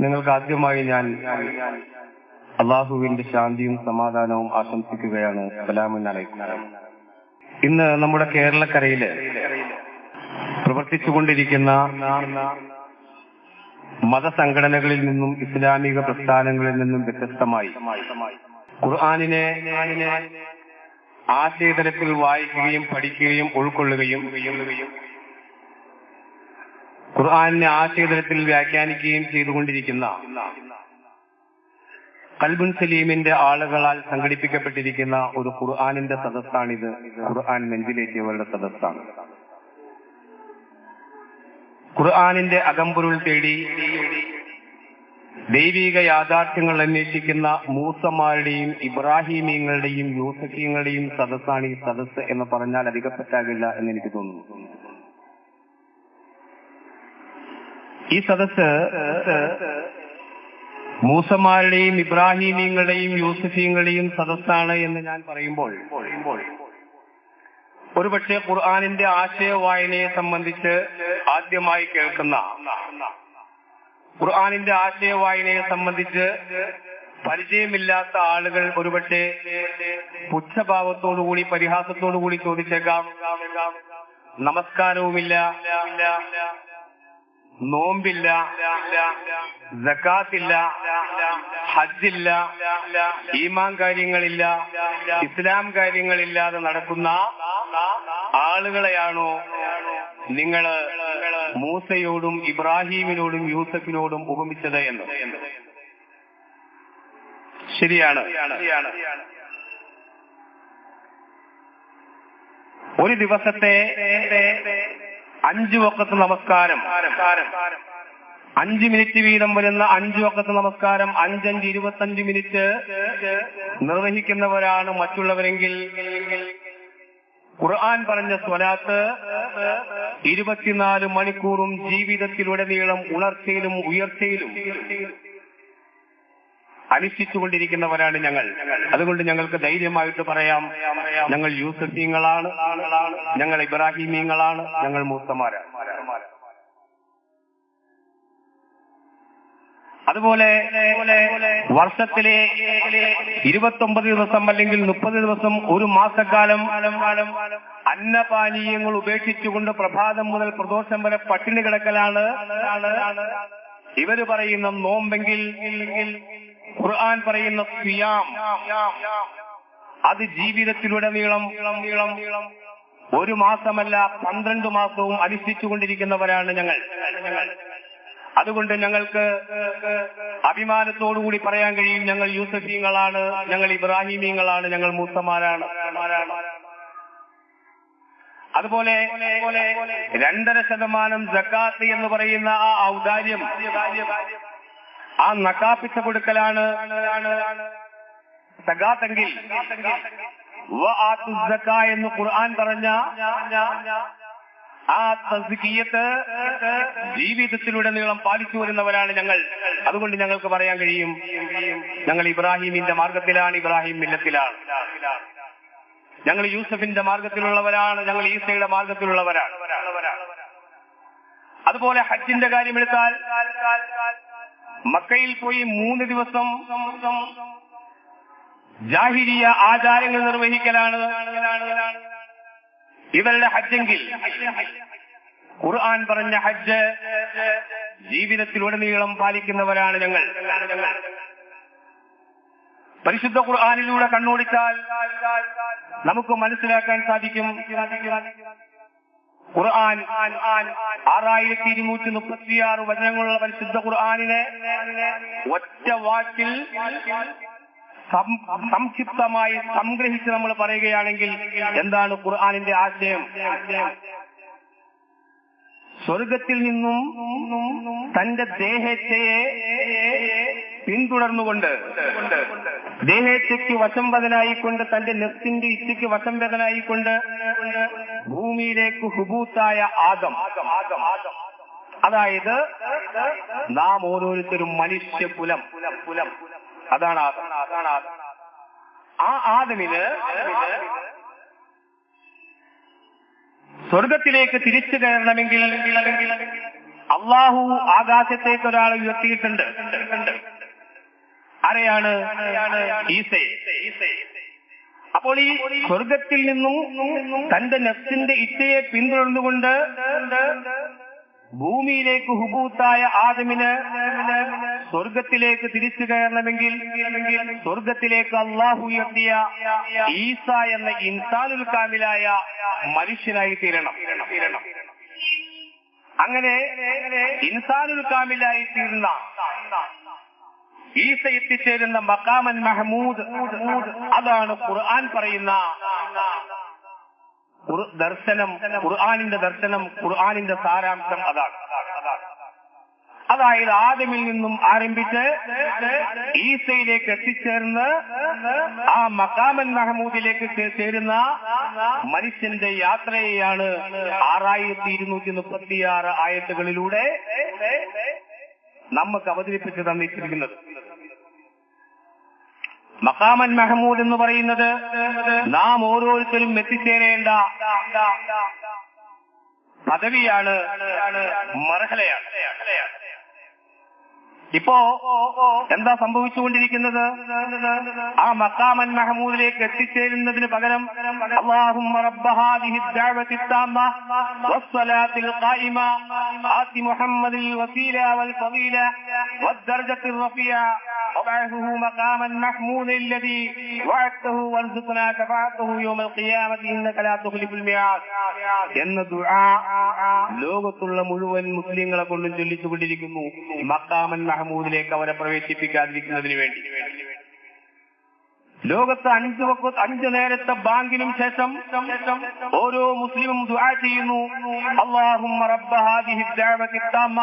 നിങ്ങൾക്ക് ആദ്യമായി ഞാൻ അള്ളാഹുവിന്റെ ശാന്തിയും സമാധാനവും ആശംസിക്കുകയാണ്. സലാമുൻ അലൈക്കും. ഇന്ന് നമ്മുടെ കേരളക്കരയില് പ്രവർത്തിച്ചുകൊണ്ടിരിക്കുന്ന മതസംഘടനകളിൽ നിന്നും ഇസ്ലാമിക പ്രസ്ഥാനങ്ങളിൽ നിന്നും വ്യത്യസ്തമായി ഖുർആനിനെ ആശയതലത്തിൽ വായിക്കുകയും പഠിക്കുകയും ഉൾക്കൊള്ളുകയും ഖുർആനിനെ ആശയതലത്തിൽ വ്യാഖ്യാനിക്കുകയും ചെയ്തുകൊണ്ടിരിക്കുന്ന ഖൽബുൻ സലീമിന്റെ ആളുകളാൽ സംഘടിപ്പിക്കപ്പെട്ടിരിക്കുന്ന ഒരു ഖുർആനിന്റെ സദസ്സാണിത്. ഖുർആൻ നെഞ്ചിലേറ്റിയവരുടെ സദസ്സാണ്. ഖുർആനിന്റെ അകമ്പൊരുൾ തേടി ദൈവിക യാഥാർത്ഥ്യങ്ങൾ അന്വേഷിക്കുന്ന മൂസമാരുടെയും ഇബ്രാഹിമീങ്ങളുടെയും യൂസഫീങ്ങളുടെയും സദസ്സാണ് ഈ സദസ്സ് എന്ന് പറഞ്ഞാൽ അധികപ്പറ്റാകില്ല എന്ന് എനിക്ക് തോന്നുന്നു. ഈ സദസ്സ് മൂസമാരുടെയും ഇബ്രാഹിമീങ്ങളുടെയും യൂസഫീങ്ങളുടെയും സദസ്സാണ് എന്ന് ഞാൻ പറയുമ്പോൾ ഒരുപക്ഷെ ഖുർആനിന്റെ ആശയ വായനയെ സംബന്ധിച്ച് ആദ്യമായി കേൾക്കുന്ന, ഖുർആനിന്റെ ആശയ വായനയെ സംബന്ധിച്ച് പരിചയമില്ലാത്ത ആളുകൾ ഒരുപക്ഷെ പുച്ഛഭാവത്തോടുകൂടി പരിഹാസത്തോടുകൂടി ചോദിച്ചേക്കാം, നമസ്കാരവുമില്ല, നോമ്പില്ല, സകാത്തില്ല, ഹജ്ജില്ല, ഈമാൻ കാര്യങ്ങളില്ല, ഇസ്ലാം കാര്യങ്ങളില്ലാതെ നടക്കുന്ന ആളുകളെയാണോ നിങ്ങള് മൂസയോടും ഇബ്രാഹിമിനോടും യൂസഫിനോടും ഉപമിച്ചത് എന്ന്? ശരിയാണ്. ഒരു ദിവസത്തെ 5 വഖത്ത് നമസ്കാരം, 5 മിനിറ്റ് വീതം വരുന്ന 5 വഖത്ത് നമസ്കാരം 5 25 മിനിറ്റ് നിർവഹിക്കുന്നവരാണ് മറ്റുള്ളവരെങ്കിൽ ഖുർആൻ പറഞ്ഞ സ്വലാത്ത് 24 മണിക്കൂറും ജീവിതത്തിലുടനീളം ഉണർച്ചയിലും ഉയർച്ചയിലും അനുഷ്ഠിച്ചുകൊണ്ടിരിക്കുന്നവരാണ് ഞങ്ങൾ. അതുകൊണ്ട് ഞങ്ങൾക്ക് ധൈര്യമായിട്ട് പറയാം, ഞങ്ങൾ യൂസഫീങ്ങളാണ്, ഞങ്ങൾ ഇബ്രാഹിമീങ്ങളാണ്, ഞങ്ങൾ മൂസമാരാണ്. അതുപോലെ വർഷത്തിലെ 29 ദിവസം അല്ലെങ്കിൽ 30 ദിവസം, ഒരു മാസക്കാലം അന്നപാനീയങ്ങൾ ഉപേക്ഷിച്ചുകൊണ്ട് പ്രഭാതം മുതൽ പ്രദോഷം വരെ പട്ടിണി കിടക്കലാണ് ഇവര് പറയുന്ന നോമ്പെങ്കിൽ. ഖുർആൻ പറയുന്ന സിയാം, അത് ജീവിതത്തിലുടനീളം 1 മാസമല്ല 12 മാസവും അനുഷ്ഠിച്ചുകൊണ്ടിരിക്കുന്നവരാണ് ഞങ്ങൾ. അതുകൊണ്ട് ഞങ്ങൾക്ക് അഭിമാനത്തോടുകൂടി പറയാൻ കഴിയും, ഞങ്ങൾ യൂസഫീങ്ങളാണ്, ഞങ്ങൾ ഇബ്രാഹിമീങ്ങളാണ്, ഞങ്ങൾ മൂസമാരാണ്. അതുപോലെ 2.5% സക്കാത്ത് എന്ന് പറയുന്ന ആ ഔദാര്യം, ആ നക്കാപ്പിച്ച കൊടുക്കലാണ് സകാത്തെങ്കിൽ. എന്ന് ഖുർആൻ പറഞ്ഞ ആ തസ്കിയത്ത് ജീവിതത്തിലുടനീളം പാലിച്ചു വരുന്നവരാണ് ഞങ്ങൾ. അതുകൊണ്ട് ഞങ്ങൾക്ക് പറയാൻ കഴിയും, ഞങ്ങൾ ഇബ്രാഹിമിന്റെ മാർഗത്തിലാണ്, ഇബ്രാഹിം മില്ലത്തിലാണ്. ഞങ്ങൾ യൂസഫിന്റെ മാർഗത്തിലുള്ളവരാണ്, ഞങ്ങൾ ഈസയുടെ മാർഗത്തിലുള്ളവരാണ്. അതുപോലെ ഹജ്ജിന്റെ കാര്യമെടുത്താൽ മക്കയിൽ പോയി 3 ദിവസം ജാഹിലിയ ആചാരങ്ങൾ നിർവഹിക്കലാണ് ഇവരുടെ ഹജ്ജെങ്കിൽ. ഖുർആൻ പറഞ്ഞ ഹജ്ജ് ജീവിതത്തിലുടനീളം പാലിക്കുന്നവരാണ് ഞങ്ങൾ. പരിശുദ്ധ ഖുർആനിലൂടെ കണ്ണോടിച്ചാൽ നമുക്ക് മനസ്സിലാക്കാൻ സാധിക്കും, ഖുർആൻ 6236 വചനങ്ങളുള്ള പരിശുദ്ധ ഖുർആനിനെ ഒറ്റ വാക്കിൽ സംക്ഷിപ്തമായി സംഗ്രഹിച്ച് നമ്മൾ പറയുകയാണെങ്കിൽ എന്താണ് ഖുർആനിന്റെ ആശയം? സ്വർഗത്തിൽ നിന്നും തന്റെ ദേഹേച്ഛയെ പിന്തുടർന്നുകൊണ്ട്, ദേഹേച്ഛയ്ക്ക് വശംവദനായിക്കൊണ്ട്, തന്റെ നെഫ്സിന്റെ ഇച്ഛയ്ക്ക് വശംവദനായിക്കൊണ്ട് ഭൂമിയിലേക്ക് ഹുബൂത്തായ ആദം, അതായത് നാം ഓരോരുത്തരും മനുഷ്യകുലം, അതാണ് ആദം. ആ ആദമിന് സ്വർഗത്തിലേക്ക് തിരിച്ചു കയറണമെങ്കിൽ അള്ളാഹു ആകാശത്തേക്ക് ഒരാളെ ഉയർത്തിയിട്ടുണ്ട്. ആരെയാണ്? ഈസയെ. അപ്പോൾ ഈ സ്വർഗത്തിൽ നിന്നും തന്റെ നഫ്സിന്റെ ഇച്ഛയെ പിന്തുടർന്നുകൊണ്ട് ഭൂമിയിലേക്ക് ഹുബൂത്തായ ആദമിന് സ്വർഗത്തിലേക്ക് തിരിച്ചു കയറണമെങ്കിൽ സ്വർഗത്തിലേക്ക് അള്ളാഹു ഉയർത്തിയ ഈസ എന്ന ഇൻസാനുൽ കാമിലായ മനുഷ്യനായി തീരണം. അങ്ങനെ ഇൻസാനുൽ കാമിലായി തീർന്ന ഈസ എത്തിച്ചേരുന്ന മഖാമൻ മഹ്മൂദ്, അതാണ് ഖുർആൻ പറയുന്ന ദർശനം, ഖുർആനിന്റെ ദർശനം, ഖുർആനിന്റെ സാരാംശം. അതായത് ആദമിൽ നിന്നും ആരംഭിച്ച് ഈസയിലേക്ക് എത്തിച്ചേർന്ന് ആ മഖാമൻ മഹ്മൂദിലേക്ക് ചേരുന്ന മനുഷ്യന്റെ യാത്രയെയാണ് 6236 ആയത്തുകളിലൂടെ നമുക്ക് അവതരിപ്പിച്ച് തന്നിരിക്കുന്നത്. മഖാമൻ മഹ്മൂദ് എന്ന് പറയുന്നത് നാം ഓരോരുത്തരും എത്തിച്ചേരേണ്ട പദവിയാണ്, മർഹലയാണ്. ഇപ്പോ എന്താ സംഭവിച്ചുകൊണ്ടിരിക്കുന്നത്? ആ മഖാമൻ മഹ്മൂദിലേക്ക് എത്തിച്ചേരുന്നതിന് പകരം അല്ലാഹുമ്മ റബ്ബ ഹാദിഹി ദഅവതി തമ്മ വസ്സലാത്തിൽ ഖായിമ ആതി മുഹമ്മദിൽ വസീല വൽ ഫളീല വദ്ദർജത്തിൽ റഫിയ وبعثه مقاما محمودا الذي وعدته وارزقنا شفاعته يوم القيامة إنك لا تخلف الميعاد എന്ന ദുആ ലോകത്തുള്ള മുഴുവൻ മുസ്ലിങ്ങളെ കൊണ്ടും ചൊല്ലിച്ചുകൊണ്ടിരിക്കുന്നു. മഖാമൻ മഹ്മൂദിലേക്ക് അവരെ പ്രവേശിപ്പിക്കാതിരിക്കുന്നതിന് വേണ്ടി ലോകത്ത് 5 നേരത്തെ ബാങ്കിനും ശേഷം ഓരോ മുസ്ലിമും ദുആ ചെയ്യുന്നു, അല്ലാഹുമ്മ റബ്ബ ഹാദിഹി ദഅവതി തമ്മ,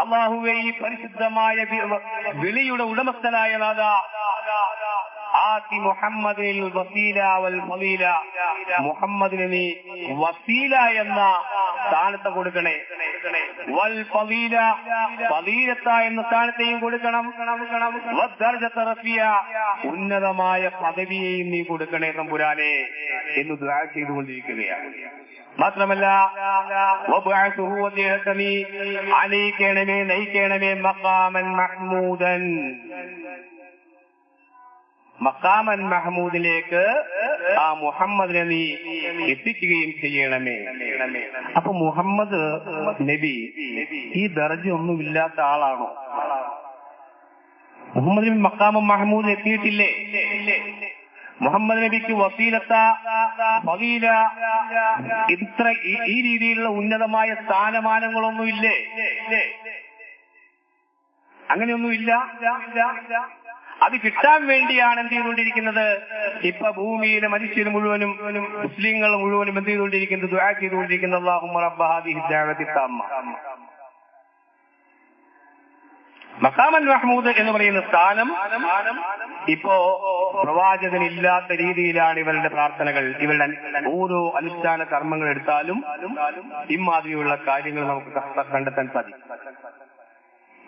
അല്ലാഹുവേ ഈ പരിശുദ്ധമായ വിളിയുടെ ഉടമസ്ഥനായ നാഥാ, ആതി മുഹമ്മദിൽ വസീല വൽ ഫളീല, മുഹമ്മദിന് നീ വസീല എന്ന സ്ഥാനത്ത് കൊടുക്കണേ, വൽ ഫളീല, ഫളീലത്ത എന്ന സ്ഥാനത്തെയും കൊടുക്കണം, വദ്ദർജത റഫിയ, ഉന്നതമായ പദവിയെയും നീ കൊടുക്കണേ തമ്പുരാനെ എന്ന് ദുആ ചെയ്തുകൊണ്ടിരിക്കുകയാണ്. മാത്രമല്ല വബഅസുഹു, അദ്ദേഹത്തെ നീ അനയിക്കണമേ, നയിക്കണമേ, മഖാമൻ മഹ്മൂദൻ, മഖാമൻ മഹ്മൂദിലേക്ക് ആ മുഹമ്മദിനെ നീ എത്തിക്കുകയും ചെയ്യണമേ. അപ്പൊ മുഹമ്മദ് നബി ഈ ദർജ ഒന്നുമില്ലാത്ത ആളാണോ? മുഹമ്മദ് നബി മഖാമൻ മഹ്മൂദ് എത്തിയിട്ടില്ലേ? മുഹമ്മദ് നബിക്ക് വസീലത്ത, ഫളീല, ഇത്ര ഈ രീതിയിലുള്ള ഉന്നതമായ സ്ഥാനമാനങ്ങളൊന്നുമില്ലേ? അങ്ങനെയൊന്നുമില്ല. അത് കിട്ടാൻ വേണ്ടിയാണ് എന്ത് ചെയ്തുകൊണ്ടിരിക്കുന്നത്? ഇപ്പൊ ഭൂമിയിലെ മനുഷ്യർ മുഴുവനും മുസ്ലിങ്ങൾ മുഴുവനും എന്ത് ചെയ്തുകൊണ്ടിരിക്കുന്നത്? ദുആ ചെയ്തുകൊണ്ടിരിക്കുന്നത് അല്ലാഹുമ്മ റബ്ബ ഹാദിഹി ദഅവതി തമ്മ. മഖാമൻ മഹ്മൂദ് എന്ന് പറയുന്ന സ്ഥാനം ഇപ്പോ പ്രവാചകനില്ലാത്ത രീതിയിലാണ് ഇവരുടെ പ്രാർത്ഥനകൾ, ഇവരുടെ ഓരോ അനുഷ്ഠാന കർമ്മങ്ങൾ എടുത്താലും ഇമാതിരിയുള്ള കാര്യങ്ങൾ നമുക്ക് കണ്ടെത്താൻ സാധിക്കും.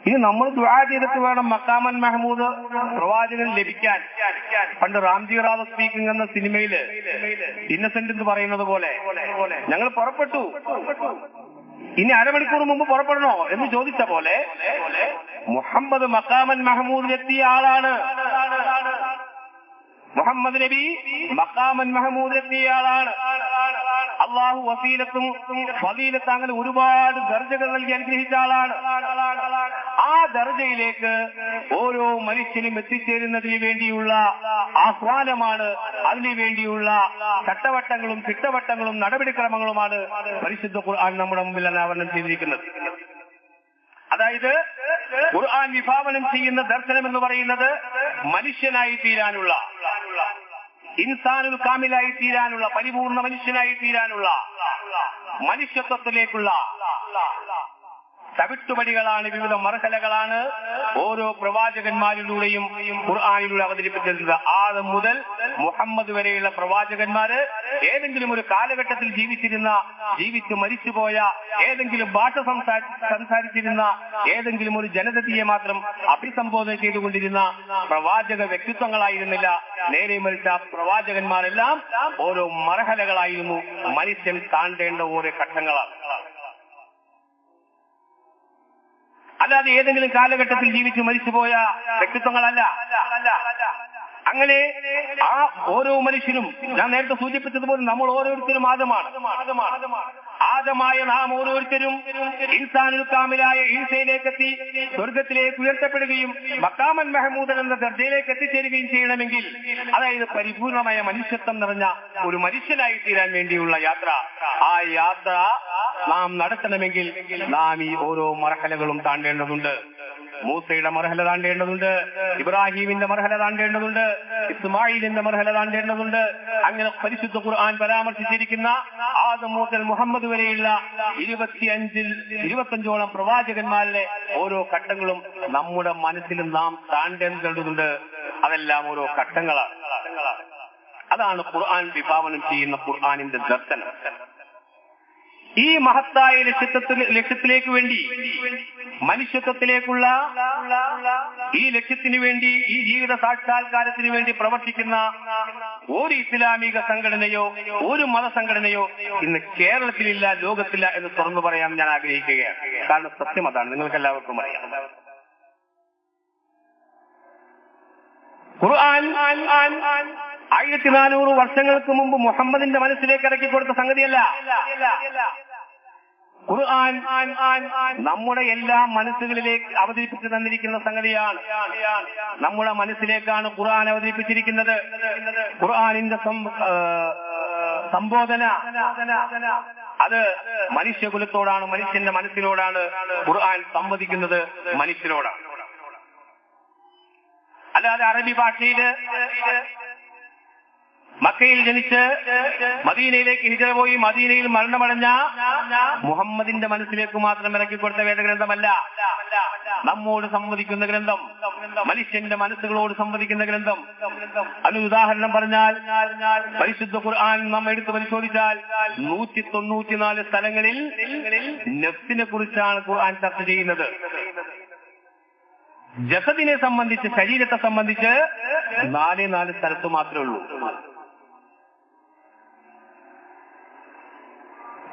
ഇനി നമ്മൾ ദുആ ചെയ്തിട്ട് വേണം മഖാമൻ മഹ്മൂദ് പ്രവാചകൻ ലഭിക്കാൻ. പണ്ട് റാംജി റാവ സ്പീക്കിംഗ് എന്ന സിനിമയില് ഇന്നസെന്റ് എന്ന് പറയുന്നത് പോലെ ഞങ്ങൾ പുറപ്പെട്ടു, ഇനി അരമണിക്കൂർ മുമ്പ് പുറപ്പെടണോ എന്ന് ചോദിച്ച പോലെ മുഹമ്മദ് മഖാമൻ മഹ്മൂദിലെത്തിയ ആളാണ്. മുഹമ്മദ് നബി മഖാമൻ മഹ്മൂദിലെത്തിയ ആളാണ്. അള്ളാഹു വസീലത്തും ഫളീലത്തും അങ്ങനെ ഒരുപാട് ദർജകൾ നൽകി അനുഗ്രഹിച്ച ആളാണ്. ആ ദർജയിലേക്ക് ഓരോ മനുഷ്യനും എത്തിച്ചേരുന്നതിന് വേണ്ടിയുള്ള ആഹ്വാനമാണ്, അതിനു വേണ്ടിയുള്ള ചട്ടവട്ടങ്ങളും ചിട്ടവട്ടങ്ങളും നടപടിക്രമങ്ങളുമാണ് പരിശുദ്ധ ഖുർആൻ നമ്മുടെ മുമ്പിൽ അനാവരണം ചെയ്തിരിക്കുന്നത്. അതായത് ഖുർആൻ വിഭാവനം ചെയ്യുന്ന ദർശനം എന്ന് പറയുന്നത് മനുഷ്യനായി തീരാനുള്ള, ഇൻസാനുൽ കാമിലായി തീരാനുള്ള, പരിപൂർണ മനുഷ്യനായി തീരാനുള്ള, മനുഷ്യത്വത്തിലേക്കുള്ള ചവിട്ടുപടികളാണ്, വിവിധ മർഹലകളാണ് ഓരോ പ്രവാചകന്മാരിലൂടെയും ഖുർആനിലൂടെ അവതരിപ്പിച്ചിരുന്നത്. ആദം മുതൽ മുഹമ്മദ് വരെയുള്ള പ്രവാചകന്മാര് ഏതെങ്കിലും ഒരു കാലഘട്ടത്തിൽ ജീവിച്ചു മരിച്ചുപോയ, ഏതെങ്കിലും ഭാഷ സംസാരിച്ചിരുന്ന ഏതെങ്കിലും ഒരു ജനതയെ മാത്രം അഭിസംബോധന ചെയ്തുകൊണ്ടിരുന്ന പ്രവാചക വ്യക്തിത്വങ്ങളായിരുന്നില്ല. നേരെ മറിച്ച പ്രവാചകന്മാരെല്ലാം ഓരോ മർഹലകളായിരുന്നു, മനുഷ്യൻ താണ്ടേണ്ട ഓരോ ഘട്ടങ്ങളാണ്. അല്ലാതെ ഏതെങ്കിലും കാലഘട്ടത്തിൽ ജീവിച്ച് മരിച്ചുപോയ വ്യക്തിത്വങ്ങളല്ല. അങ്ങനെ ആ ഓരോ മനുഷ്യനും ഞാൻ നേരത്തെ സൂചിപ്പിച്ചതുപോലെ നമ്മൾ ഓരോരുത്തരും ആദമായ നാം ഓരോരുത്തരും ഇൻസാനുൽ കാമിലായ ഈസയിലേക്കെത്തി സ്വർഗത്തിലേക്ക് ഉയർത്തപ്പെടുകയും മഖാമൻ മഹ്മൂദൻ എന്ന ദർജയിലേക്ക് എത്തിച്ചേരുകയും ചെയ്യണമെങ്കിൽ, അതായത് പരിപൂർണമായ മനുഷ്യത്വം നിറഞ്ഞ ഒരു മനുഷ്യനായി തീരാൻ വേണ്ടിയുള്ള യാത്ര, ആ യാത്ര നാം നടത്തണമെങ്കിൽ നാം ഈ ഓരോ മർഹലകളും താണ്ടേണ്ടതുണ്ട്. മൂസയുടെ മർഹല താണ്ടേണ്ടതുണ്ട്, ഇബ്രാഹിമിന്റെ മർഹല താണ്ടേണ്ടതുണ്ട്, ഇസ്മായിലിന്റെ മർഹല താണ്ടേണ്ടതുണ്ട്. അങ്ങനെ പരിശുദ്ധ ഖുർആൻ പരാമർശിച്ചിരിക്കുന്ന ആദം മുതൽ മുഹമ്മദ് വരെയുള്ള 25ഓളം പ്രവാചകന്മാരുടെ ഓരോ ഘട്ടങ്ങളും നമ്മുടെ മനസ്സിൽ നാം താണ്ടേണ്ടതുണ്ട്. അതെല്ലാം ഓരോ ഘട്ടങ്ങളാണ്. അതാണ് ഖുർആൻ വിഭാവനം ചെയ്യുന്ന ഖുർആനിന്റെ ദർശനം. ഈ മഹത്തായ ലക്ഷ്യത്തിലേക്ക് വേണ്ടി, മനുഷ്യത്വത്തിലേക്കുള്ള ഈ ലക്ഷ്യത്തിനു വേണ്ടി, ഈ ജീവിത സാക്ഷാത്കാരത്തിന് വേണ്ടി പ്രവർത്തിക്കുന്ന ഒരു ഇസ്ലാമിക സംഘടനയോ ഒരു മതസംഘടനയോ ഇന്ന് കേരളത്തിലില്ല, ലോകത്തില്ല എന്ന് തുറന്നു പറയാൻ ഞാൻ ആഗ്രഹിക്കുകയാണ്. കാരണം സത്യം അതാണ്, നിങ്ങൾക്ക് എല്ലാവർക്കും അറിയാം. ഖുർആൻ 1400 വർഷങ്ങൾക്ക് മുമ്പ് മുഹമ്മദിന്റെ മനസ്സിലേക്ക് ഇറക്കി കൊടുത്ത സംഗതിയല്ല. ഖുർആൻ നമ്മുടെ എല്ലാ മനസ്സുകളിലേക്ക് അവതരിപ്പിച്ചു തന്നിരിക്കുന്ന സംഗതിയാണ്. നമ്മുടെ മനസ്സിലേക്കാണ് ഖുർആൻ അവതരിപ്പിച്ചിരിക്കുന്നത്. ഖുർആനിന്റെ സംബോധന അത് മനുഷ്യകുലത്തോടാണ്, മനുഷ്യന്റെ മനസ്സിനോടാണ് ഖുർആൻ സംവദിക്കുന്നത്, മനുഷ്യനോടാണ്. അല്ലാതെ അറബി ഭാഷയില് മക്കയിൽ ജനിച്ച് മദീനയിലേക്ക് ഹിജറ പോയി മദീനയിൽ മരണമടഞ്ഞ മുഹമ്മദിന്റെ മനസ്സിലേക്ക് മാത്രം ഇറക്കിക്കൊടുത്ത വേദഗ്രന്ഥമല്ല. നമ്മോട് സംവദിക്കുന്ന ഗ്രന്ഥം, മനുഷ്യന്റെ മനസ്സുകളോട് സംവദിക്കുന്ന ഗ്രന്ഥം. അതിന് ഉദാഹരണം പറഞ്ഞാൽ, പരിശുദ്ധ ഖുർആൻ നാം എടുത്തു പരിശോധിച്ചാൽ 194 സ്ഥലങ്ങളിൽ നഫ്സിനെ കുറിച്ചാണ് ഖുർആൻ ചർച്ച ചെയ്യുന്നത്. ജസദിനെ സംബന്ധിച്ച്, ശരീരത്തെ സംബന്ധിച്ച് 4 സ്ഥലത്ത് മാത്രമേ ഉള്ളൂ.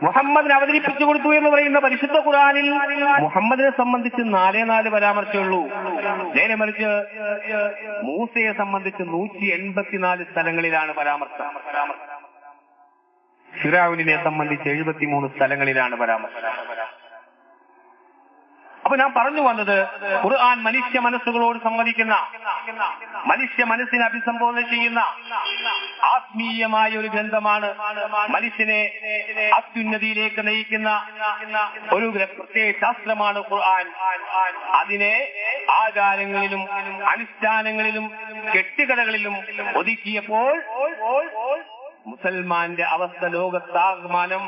മുഹമ്മദിനെ അവതരിപ്പിച്ചു കൊടുത്തു എന്ന് പറയുന്ന പരിശുദ്ധ ഖുർആനിൽ മുഹമ്മദിനെ സംബന്ധിച്ച് 4 പരാമർശമുള്ളൂ. നേരെ മറിച്ച് മൂസയെ സംബന്ധിച്ച് 184 സ്ഥലങ്ങളിലാണ് പരാമർശം. ഫിറഔനിനെ സംബന്ധിച്ച് 73 സ്ഥലങ്ങളിലാണ് പരാമർശം. അപ്പൊ ഞാൻ പറഞ്ഞു വന്നത്, ഖുർആൻ മനുഷ്യ മനസ്സുകളോട് സംവദിക്കുന്ന, മനുഷ്യ മനസ്സിനെ അഭിസംബോധന ചെയ്യുന്ന ആത്മീയമായ ഒരു ഗ്രന്ഥമാണ്. മനുഷ്യനെ അത്യുന്നതിയിലേക്ക് നയിക്കുന്ന ഒരു പ്രത്യേക ശാസ്ത്രമാണ് ഖുർആൻ. അതിനെ ആചാരങ്ങളിലും അനുഷ്ഠാനങ്ങളിലും കെട്ടുകഥകളിലും ഒതുക്കിയപ്പോൾ മുസൽമാന്റെ അവസ്ഥ ലോകത്താകമാനം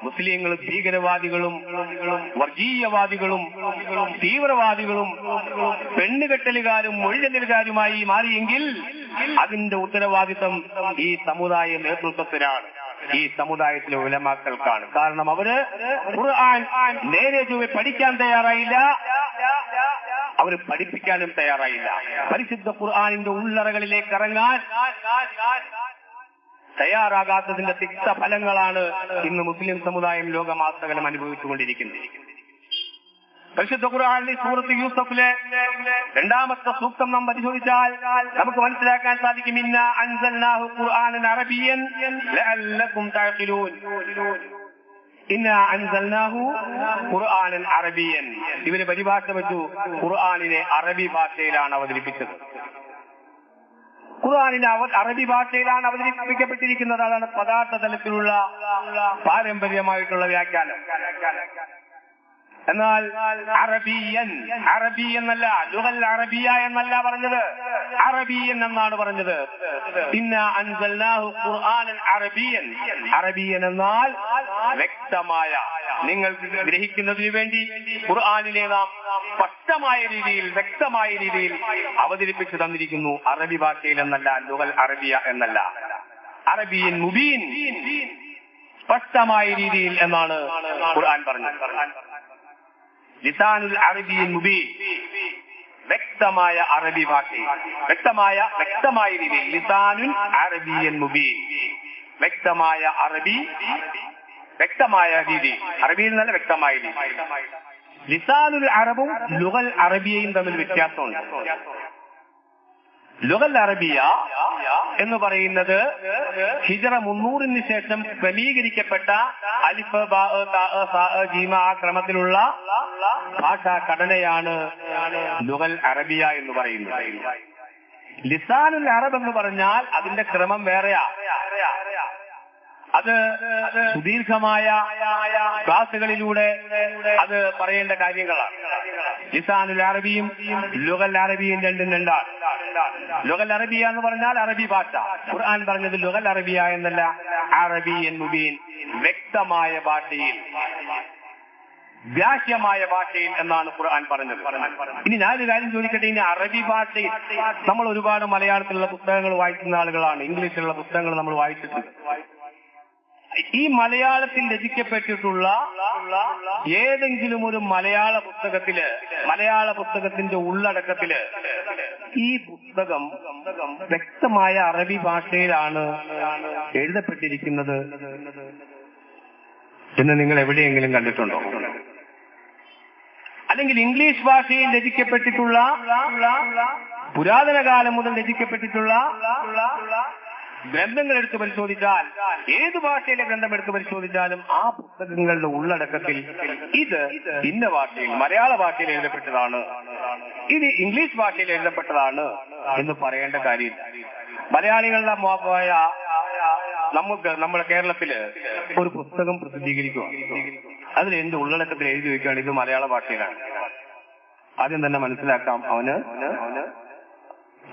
മുസ്ലിങ്ങൾ ഭീകരവാദികളും വർഗീയവാദികളും തീവ്രവാദികളും പെണ്ണുകെട്ടലുകാരും മൊഴിചെല്ലലുകാരുമായി മാറിയെങ്കിൽ അതിന്റെ ഉത്തരവാദിത്വം ഈ സമുദായ നേതൃത്വത്തിനാണ്, ഈ സമുദായത്തിലെ ഉലമാക്കൾക്കാണ്. കാരണം അവര് ഖുർആൻ നേരെ ചൊവ്വെ പഠിക്കാൻ തയ്യാറായില്ല, അവര് പഠിപ്പിക്കാനും തയ്യാറായില്ല. പരിശുദ്ധ ഖുർആനിന്റെ ഉള്ളറകളിലേക്ക് ഇറങ്ങാൻ തയ്യാറാകാത്തതിന്റെ തിക്ത ഫലങ്ങളാണ് ഇന്ന് മുസ്ലിം സമുദായം ലോകമാസകലം അനുഭവിച്ചുകൊണ്ടിരിക്കുന്നത്. പരിശുദ്ധ ഖുർആനിലെ സൂറത്ത് യൂസഫിലെ 2ാമത്തെ സൂക്തം നാം പരിശോധിച്ചാൽ നമുക്ക് മനസ്സിലാക്കാൻ സാധിക്കും, ഇന്നാ അൻസൽനാഹു ഖുർആനൻ അറബിയ്യൻ ലഅല്ലകും തഅഖിലൂൻ. ഇന്നാ അൻസൽനാഹു ഖുർആനൻ അറബിയ്യൻ. ഇവര് പരിഭാഷ വെച്ചു ഖുർആനിനെ അറബി ഭാഷയിലാണ് അവതരിപ്പിച്ചത്. ഖുർആനിനെ അറബി ഭാഷയിലാണ് അവതരിപ്പിക്കപ്പെട്ടിരിക്കുന്നത്. അതാണ് പദാർത്ഥ തലത്തിലുള്ള പാരമ്പര്യമായിട്ടുള്ള വ്യാഖ്യാനം. എന്നാൽ അറബിയൻ, അറബി എന്നല്ല, ലുഗൽ അറബിയ എന്നല്ല പറഞ്ഞത്, അറബിയൻ എന്നാണ് പറഞ്ഞത്. ഇന്നാ അൻസൽനാഹു ഖുർആനൻ അറബിയൻ. അറബിയൻ എന്നാൽ വ്യക്തമായ, നിങ്ങൾക്ക് ഗ്രഹിക്കുന്നതിന് വേണ്ടി ഖുർആനിനെ നാം സ്പഷ്ടമായ രീതിയിൽ, വ്യക്തമായ രീതിയിൽ അവതരിപ്പിച്ചു തന്നിരിക്കുന്നു. അറബി ഭാഷയിൽ എന്നല്ല, ലുഗൽ അറബിയ എന്നല്ല, അറബിയൻ മുബീൻ, സ്പഷ്ടമായ രീതിയിൽ എന്നാണ് ഖുർആൻ പറഞ്ഞത്. ലിസാനുൽ അറബിയൻ മുബീൻ, വ്യക്തമായ അറബി ഭാഷയിൽ, വ്യക്തമായ രീതിയിൽ. ലിസാനുൽ അറബിയൻ മുബീൻ, വ്യക്തമായ അറബി, വ്യക്തമായ രീതി. അറബിയിൽ നല്ല വ്യക്തമായ രീതി. ലിസാനുൽ അറബും ലുഗൽ അറബിയയും തമ്മിൽ വ്യത്യാസമുണ്ട്. ലുഗൽ അറബിയ എന്ന് പറയുന്നത് ഹിജറ 300 ശേഷം ക്രമീകരിക്കപ്പെട്ട അലിഫ് ബാ താ സാ ജീമ ആ ക്രമത്തിലുള്ള ഭാഷാ ഘടനയാണ് ലുഗൽ അറബിയ എന്ന് പറയുന്നത്. ലിസാനുൽ അറബ് എന്ന് പറഞ്ഞാൽ അതിന്റെ ക്രമം വേറെയാ. അത് സുദീർഘമായ ക്ലാസുകളിലൂടെ അത് പറയേണ്ട കാര്യങ്ങളാണ്. ലിസാനുൽ അറബിയും ലുഗൽ അറബിയും രണ്ടും രണ്ടാണ്. ലുഗൽ അറബിയ എന്ന് പറഞ്ഞാൽ അറബി ഭാഷ. ഖുർആൻ പറഞ്ഞത് ലുഗൽ അറബിയ എന്നല്ല, അറബിയൻ മുബീൻ, വ്യക്തമായ ഭാഷയിൽ, വ്യാഹ്യമായ ഭാഷയിൽ എന്നാണ് ഖുർആൻ പറഞ്ഞത്. ഇനി ഞാനൊരു കാര്യം ചോദിക്കട്ടെ, ഇനി അറബി ഭാഷയിൽ നമ്മൾ ഒരുപാട് മലയാളത്തിലുള്ള പുസ്തകങ്ങൾ വായിക്കുന്ന ആളുകളാണ്, ഇംഗ്ലീഷിലുള്ള പുസ്തകങ്ങൾ നമ്മൾ വായിച്ചിട്ടുണ്ട്. ഈ മലയാളത്തിൽ രചിക്കപ്പെട്ടിട്ടുള്ള ഏതെങ്കിലും ഒരു മലയാള പുസ്തകത്തിന്റെ ഉള്ളടക്കത്തില് ഈ പുസ്തകം വ്യക്തമായ അറബി ഭാഷയിലാണ് എഴുതപ്പെട്ടിരിക്കുന്നത് എന്ന് നിങ്ങൾ എവിടെയെങ്കിലും കണ്ടിട്ടുണ്ടോ? അല്ലെങ്കിൽ ഇംഗ്ലീഷ് ഭാഷയിൽ രചിക്കപ്പെട്ടിട്ടുള്ള, പുരാതന കാലം മുതൽ രചിക്കപ്പെട്ടിട്ടുള്ള ഗ്രന്ഥങ്ങൾ എടുത്ത് പരിശോധിച്ചാൽ, ഏത് ഭാഷയിലെ ഗ്രന്ഥം എടുത്ത് പരിശോധിച്ചാലും ആ പുസ്തകങ്ങളുടെ ഉള്ളടക്കത്തിൽ ഇത് ഇന്ന ഭാഷയിൽ, മലയാള ഭാഷയിൽ എഴുതപ്പെട്ടതാണ്, ഇത് ഇംഗ്ലീഷ് ഭാഷയിൽ എഴുതപ്പെട്ടതാണ് എന്ന് പറയേണ്ട കാര്യമില്ല. മലയാളികളുടെ നമ്മുടെ കേരളത്തില് ഒരു പുസ്തകം പ്രസിദ്ധീകരിക്കുക, അതിൽ എന്ത് ഉള്ളടക്കത്തിൽ എഴുതി വയ്ക്കുകയാണ് ഇത് മലയാള ഭാഷയിലാണ്. ആദ്യം തന്നെ മനസ്സിലാക്കാം, അവന്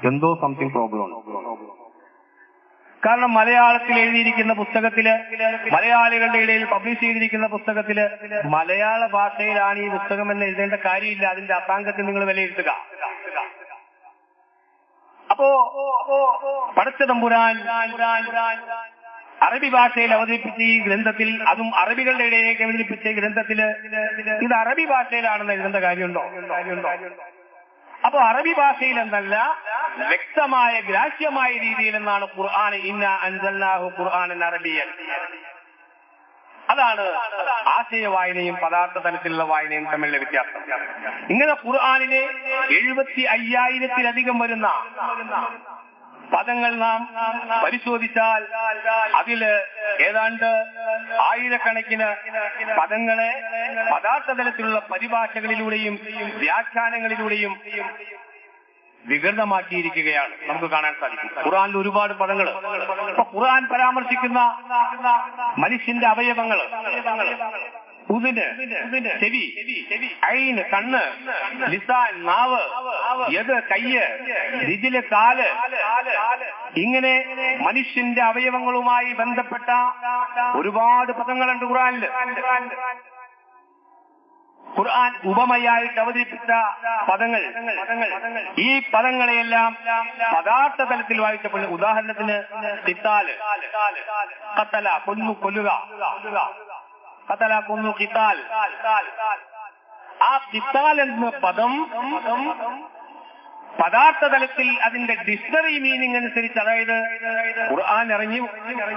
എന്തോ സംതിങ് പ്രോബ്ലം ഉണ്ട്. കാരണം മലയാളത്തിൽ എഴുതിയിരിക്കുന്ന പുസ്തകത്തില്, മലയാളികളുടെ ഇടയിൽ പബ്ലിഷ് ചെയ്തിരിക്കുന്ന പുസ്തകത്തില് മലയാള ഭാഷയിലാണ് ഈ പുസ്തകം എന്ന് എഴുതേണ്ട കാര്യമില്ല. അതിന്റെ അസാംഗത്തിൽ നിങ്ങൾ വിലയിരുത്തുക. അപ്പോ പടച്ച തമ്പുരാൻ അറബി ഭാഷയിൽ അവതരിപ്പിച്ച ഈ ഗ്രന്ഥത്തിൽ, അതും അറബികളുടെ ഇടയിലേക്ക് അവതരിപ്പിച്ച ഈ ഗ്രന്ഥത്തില് ഇത് അറബി ഭാഷയിലാണെന്ന് എഴുതേണ്ട കാര്യമുണ്ടോ? അപ്പൊ അറബി ഭാഷയിൽ എന്നല്ല, വ്യക്തമായ ഗ്രാഹ്യമായ രീതിയിൽ എന്നാണ് ഖുർആൻ, ഇന്ന അൻസൽനാഹു ഖുർആനൻ അറബിയൻ. അതാണ് ആശയ വായനയും പദാർത്ഥ തലത്തിലുള്ള വായനയും തമ്മിലുള്ള വ്യത്യാസം. ഇങ്ങനെ ഖുർആനിലെ 75,000-ലധികം വരുന്ന പദങ്ങൾ നാം പരിശോധിച്ചാൽ അതില് ഏതാണ്ട് 1000-കണക്കിന് പദങ്ങളെ പദാർത്ഥ തലത്തിലുള്ള പരിഭാഷകളിലൂടെയും വ്യാഖ്യാനങ്ങളിലൂടെയും വികൃതമാക്കിയിരിക്കുകയാണ് നമുക്ക് കാണാൻ സാധിക്കും. ഖുർആനിൽ ഒരുപാട് പദങ്ങൾ. ഖുർആൻ പരാമർശിക്കുന്ന മനുഷ്യന്റെ അവയവങ്ങൾ, ഉദിന്, ചെവി, ഐന്, കണ്ണ്, ലിസാൻ, നാവ്, യത്, കയ്യ്, രിജില്, കാല്, ഇങ്ങനെ മനുഷ്യന്റെ അവയവങ്ങളുമായി ബന്ധപ്പെട്ട ഒരുപാട് പദങ്ങളുണ്ട് ഖുർആനില്. ഖുർആൻ ഉപമയായിട്ട് അവതരിപ്പിച്ച പദങ്ങൾ, ഈ പദങ്ങളെയെല്ലാം പദാർത്ഥ തലത്തിൽ വായിച്ചപ്പോൾ, ഉദാഹരണത്തിന് ഖിത്താല്, ഖത്തല, കൊന്നു, കൊല്ലുക, ഖത്തല, കൊന്നു, ഖിത്താൽ. ആ ഖിത്താൽ എന്ന പദം പദാർത്ഥ തലത്തിൽ അതിന്റെ ഡിക്ഷണറി മീനിങ് അനുസരിച്ച്, അതായത് ഖുർആൻ ഇറങ്ങി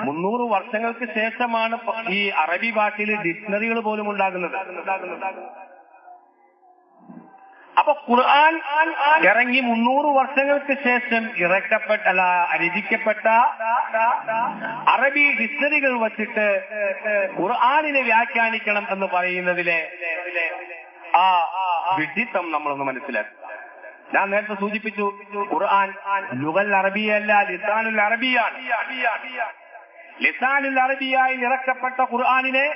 300 വർഷങ്ങൾക്ക് ശേഷമാണ് ഈ അറബി ഭാഷയിൽ ഡിക്ഷണറികൾ പോലും ഉണ്ടാകുന്നത്. അപ്പൊ ഖുർആൻ ഇറങ്ങി 300 വർഷങ്ങൾക്ക് ശേഷം രചിക്കപ്പെട്ട അറബി ഡിക്ഷണറികൾ വച്ചിട്ട് ഖുർആനിനെ വ്യാഖ്യാനിക്കണം എന്ന് പറയുന്നതിലെ ആ വിഡിത്തം നമ്മളൊന്ന് മനസ്സിലാക്കുക. ഞാൻ നേരത്തെ സൂചിപ്പിച്ചു, ഖുർആൻ ലുഗൽ അറബിയല്ല, ലിസാനുൽ അറബിയാണ്. ലിസാനുൽ അറബിയായി ഇറക്കപ്പെട്ട ഖുർആനിനെ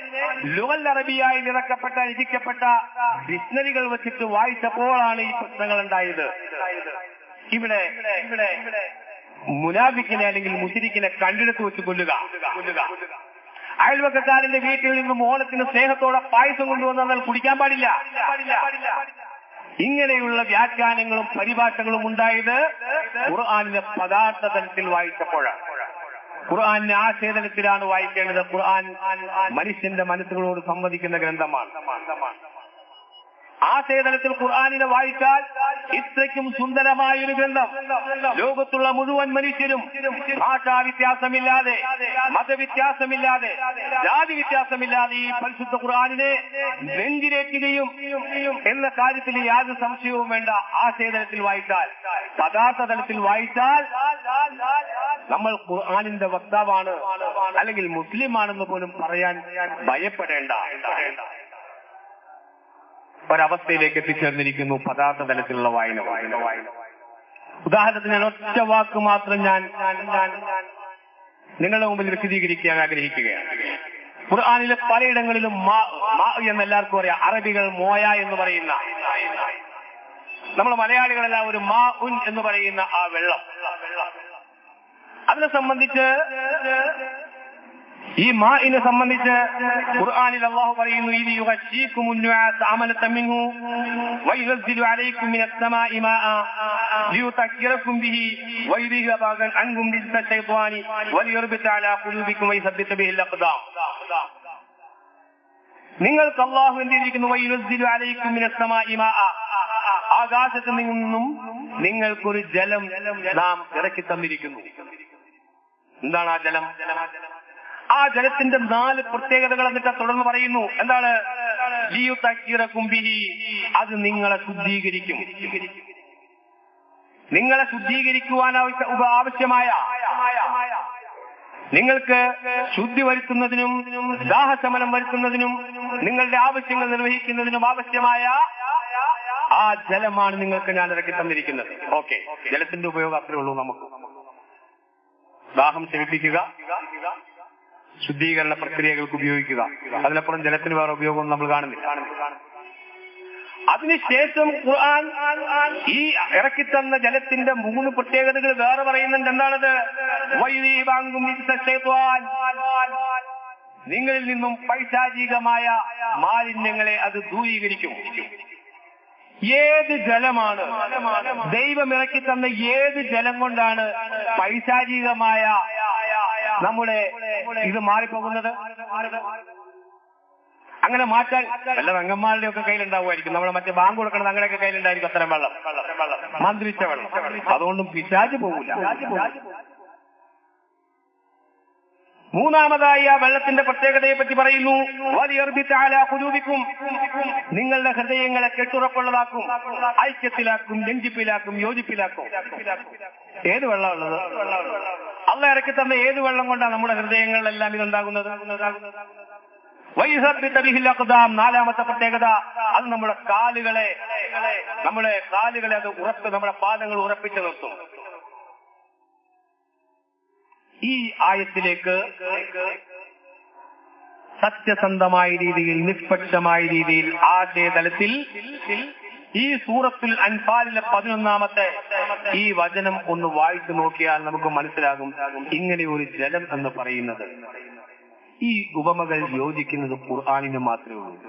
ലുഗൽ അറബിയായി ഇറക്കപ്പെട്ട, രചിക്കപ്പെട്ട ഡിക്ഷണറികൾ വെച്ചിട്ട് വായിച്ചപ്പോഴാണ് ഈ പ്രശ്നങ്ങൾ ഉണ്ടായത്. ഇവിടെ മുനാഫിക്കിനെ അല്ലെങ്കിൽ മുശ്രിക്കിനെ കണ്ടെടുത്ത് വെച്ച് കൊല്ലുക, അയൽവക്കക്കാരന്റെ വീട്ടിൽ നിന്ന് മോളത്തിന് സ്നേഹത്തോടെ പായസം കൊണ്ടുവന്നാൽ കുടിക്കാൻ പാടില്ല. ഇങ്ങനെയുള്ള വ്യാഖ്യാനങ്ങളും പരിഭാഷകളും ഉണ്ടായത് ഖുർആനിലെ പദാർത്ഥ തലത്തിൽ വായിച്ചപ്പോഴാണ്. ഖുർആനിനെ ആശയതലത്തിലാണ് വായിക്കേണ്ടത്. ഖുർആൻ മനുഷ്യന്റെ മനസ്സുകളോട് സംവദിക്കുന്ന ഗ്രന്ഥമാണ്. ആശയതലത്തിൽ ഖുർആനിനെ വായിച്ചാൽ ഇത്രയ്ക്കും സുന്ദരമായൊരു ഗ്രന്ഥം ലോകത്തുള്ള മുഴുവൻ മനുഷ്യരും ഭാഷാ വ്യത്യാസമില്ലാതെ, മതവ്യത്യാസമില്ലാതെ, ജാതി വ്യത്യാസമില്ലാതെ ഈ പരിശുദ്ധ ഖുർആനിനെ നെഞ്ചിലേറ്റുകയും എന്ന കാര്യത്തിൽ യാതൊരു സംശയവും വേണ്ട. ആശയതലത്തിൽ വായിച്ചാൽ, പദാർത്ഥ തലത്തിൽ വായിച്ചാൽ നമ്മൾ ഖുർആനിന്റെ വക്താവാണ് അല്ലെങ്കിൽ മുസ്ലിമാണെന്ന് പോലും പറയാൻ ഭയപ്പെടേണ്ട ഒരവസ്ഥയിലേക്ക് എത്തിച്ചേർന്നിരിക്കുന്നു പദാർത്ഥ തലത്തിലുള്ള വായന. ഉദാഹരണത്തിന് ഒറ്റ വാക്ക് മാത്രം ഞാൻ നിങ്ങളുടെ മുമ്പിൽ വിശദീകരിക്കാൻ ആഗ്രഹിക്കുകയാണ്. ഖുർആനിലെ പലയിടങ്ങളിലും എന്ന് എല്ലാവർക്കും അറിയാം. അറബികൾ മോയ എന്ന് പറയുന്ന, നമ്മൾ മലയാളികളെല്ലാം ഒരു മാ ഉൻ എന്ന് പറയുന്ന ആ വെള്ളം, അതിനെ സംബന്ധിച്ച്, ഈ മാഇനെ സംബന്ധിച്ച് ഖുർആനിൽ അല്ലാഹു പറയുന്നു, ഇദ് യുഗശീകുമുൻ നുആസ അമനതൻ മിൻഹു വയുനസ്സിലു അലൈക്കും മിനസ് സമാഇ മാഅ ലിയുതക്കിറകും ബിഹി വയുദിഹബ അൻകും റിജ്സ ശൈത്വാനി വലിയർബിത അലാ ഖുലൂബിക്കും വയസബ്ബിത ബിഹിൽ അഖ്ദാം. നിങ്ങൾക്ക് അല്ലാഹു എന്തിരിക്കുന്നു, വയുനസ്സിലു അലൈക്കും മിനസ് സമാഇ മാഅ, ആകാശത്ത് നിന്നും നിങ്ങൾക്കൊരു ജലം നാം ഇറക്കി തന്നിരിക്കുന്നു. എന്താണ് ആ ജലം? ആ ജലത്തിന്റെ 4 പ്രത്യേകതകൾ എന്നിട്ട് തുടർന്ന് പറയുന്നു. എന്താണ്? ലിയുതക്കിറകും ബിഹി, അത് നിങ്ങളെ ശുദ്ധീകരിക്കും. നിങ്ങളെ ശുദ്ധീകരിക്കുവാൻ ആവശ്യമായ, നിങ്ങൾക്ക് ശുദ്ധി വരുത്തുന്നതിനും ദാഹശമനം വരുത്തുന്നതിനും നിങ്ങളുടെ ആവശ്യങ്ങൾ നിർവഹിക്കുന്നതിനും ആവശ്യമായ ആ ജലമാണ് നിങ്ങൾക്ക് ഞാൻ ഇറക്കി തന്നിരിക്കുന്നത്. ഓക്കെ, ജലത്തിന്റെ ഉപയോഗം അത്രേ ഉള്ളൂ. നമുക്ക് ദാഹം ശമിപ്പിക്കുക, ശുദ്ധീകരണ പ്രക്രിയകൾക്ക് ഉപയോഗിക്കുക, അതിനപ്പുറം ജലത്തിന് വേറെ ഉപയോഗം നമ്മൾ കാണുന്നില്ല. അതിനുശേഷം ഖുർആൻ ഈ ഇറക്കിത്തന്ന ജലത്തിന്റെ 3 പ്രത്യേകതകൾ വേറെ പറയുന്നുണ്ട്. എന്താണത്? നിങ്ങളിൽ നിന്നും പൈശാചികമായ മാലിന്യങ്ങളെ അത് ദൂരീകരിക്കും. ഏത് ജലമാണ്, ദൈവം ഇറക്കി തന്ന ഏത് ജലം കൊണ്ടാണ് പൈശാചികമായ നമ്മുടെ ഇത് മാറിപ്പോകുന്നത്? അങ്ങനെ മാറ്റാൻ വല്ല റംഗന്മാരുടെ ഒക്കെ കയ്യിലുണ്ടാവുമായിരിക്കും. നമ്മളെ മറ്റേ ബാങ്ക് കൊടുക്കണത് അങ്ങനെയൊക്കെ കയ്യിലുണ്ടായിരിക്കും. അത്തരം വെള്ളം, മന്ത്രിച്ച വെള്ളം. അതുകൊണ്ടും പിശാച് പോകില്ല. മൂന്നാമതായി ആ വെള്ളത്തിന്റെ പ്രത്യേകതയെ പറ്റി പറയുന്നു, നിങ്ങളുടെ ഹൃദയങ്ങളെ കെട്ടുറപ്പുള്ളതാക്കും, ഐക്യത്തിലാക്കും, രഞ്ജിപ്പിലാക്കും, യോജിപ്പിലാക്കും. ഏത് വെള്ളമുള്ളത്? അള്ളാഹ് ഇറക്കി തന്ന ഏത് വെള്ളം കൊണ്ടാണ് നമ്മുടെ ഹൃദയങ്ങളിലെല്ലാം ഇതുണ്ടാകുന്നത്? നാലാമത്തെ പ്രത്യേകത, അത് നമ്മുടെ കാലുകളെ അത് നമ്മുടെ പാദങ്ങൾ ഉറപ്പിച്ചു നിർത്തും. ഈ ആയത്തിലേക്ക് സത്യസന്ധമായ രീതിയിൽ, നിഷ്പക്ഷമായ രീതിയിൽ, ആശയതലത്തിൽ ഈ സൂറത്തുൽ അൻഫാലിലെ 11ാമത്തെ ഈ വചനം ഒന്ന് വായിച്ചു നോക്കിയാൽ നമുക്ക് മനസ്സിലാകും, ഇങ്ങനെ ഒരു ജലം എന്ന് പറയുന്നത്, ഈ ഉപമകൾ യോജിക്കുന്നത് ഖുർആനിന് മാത്രമേ ഉള്ളൂ.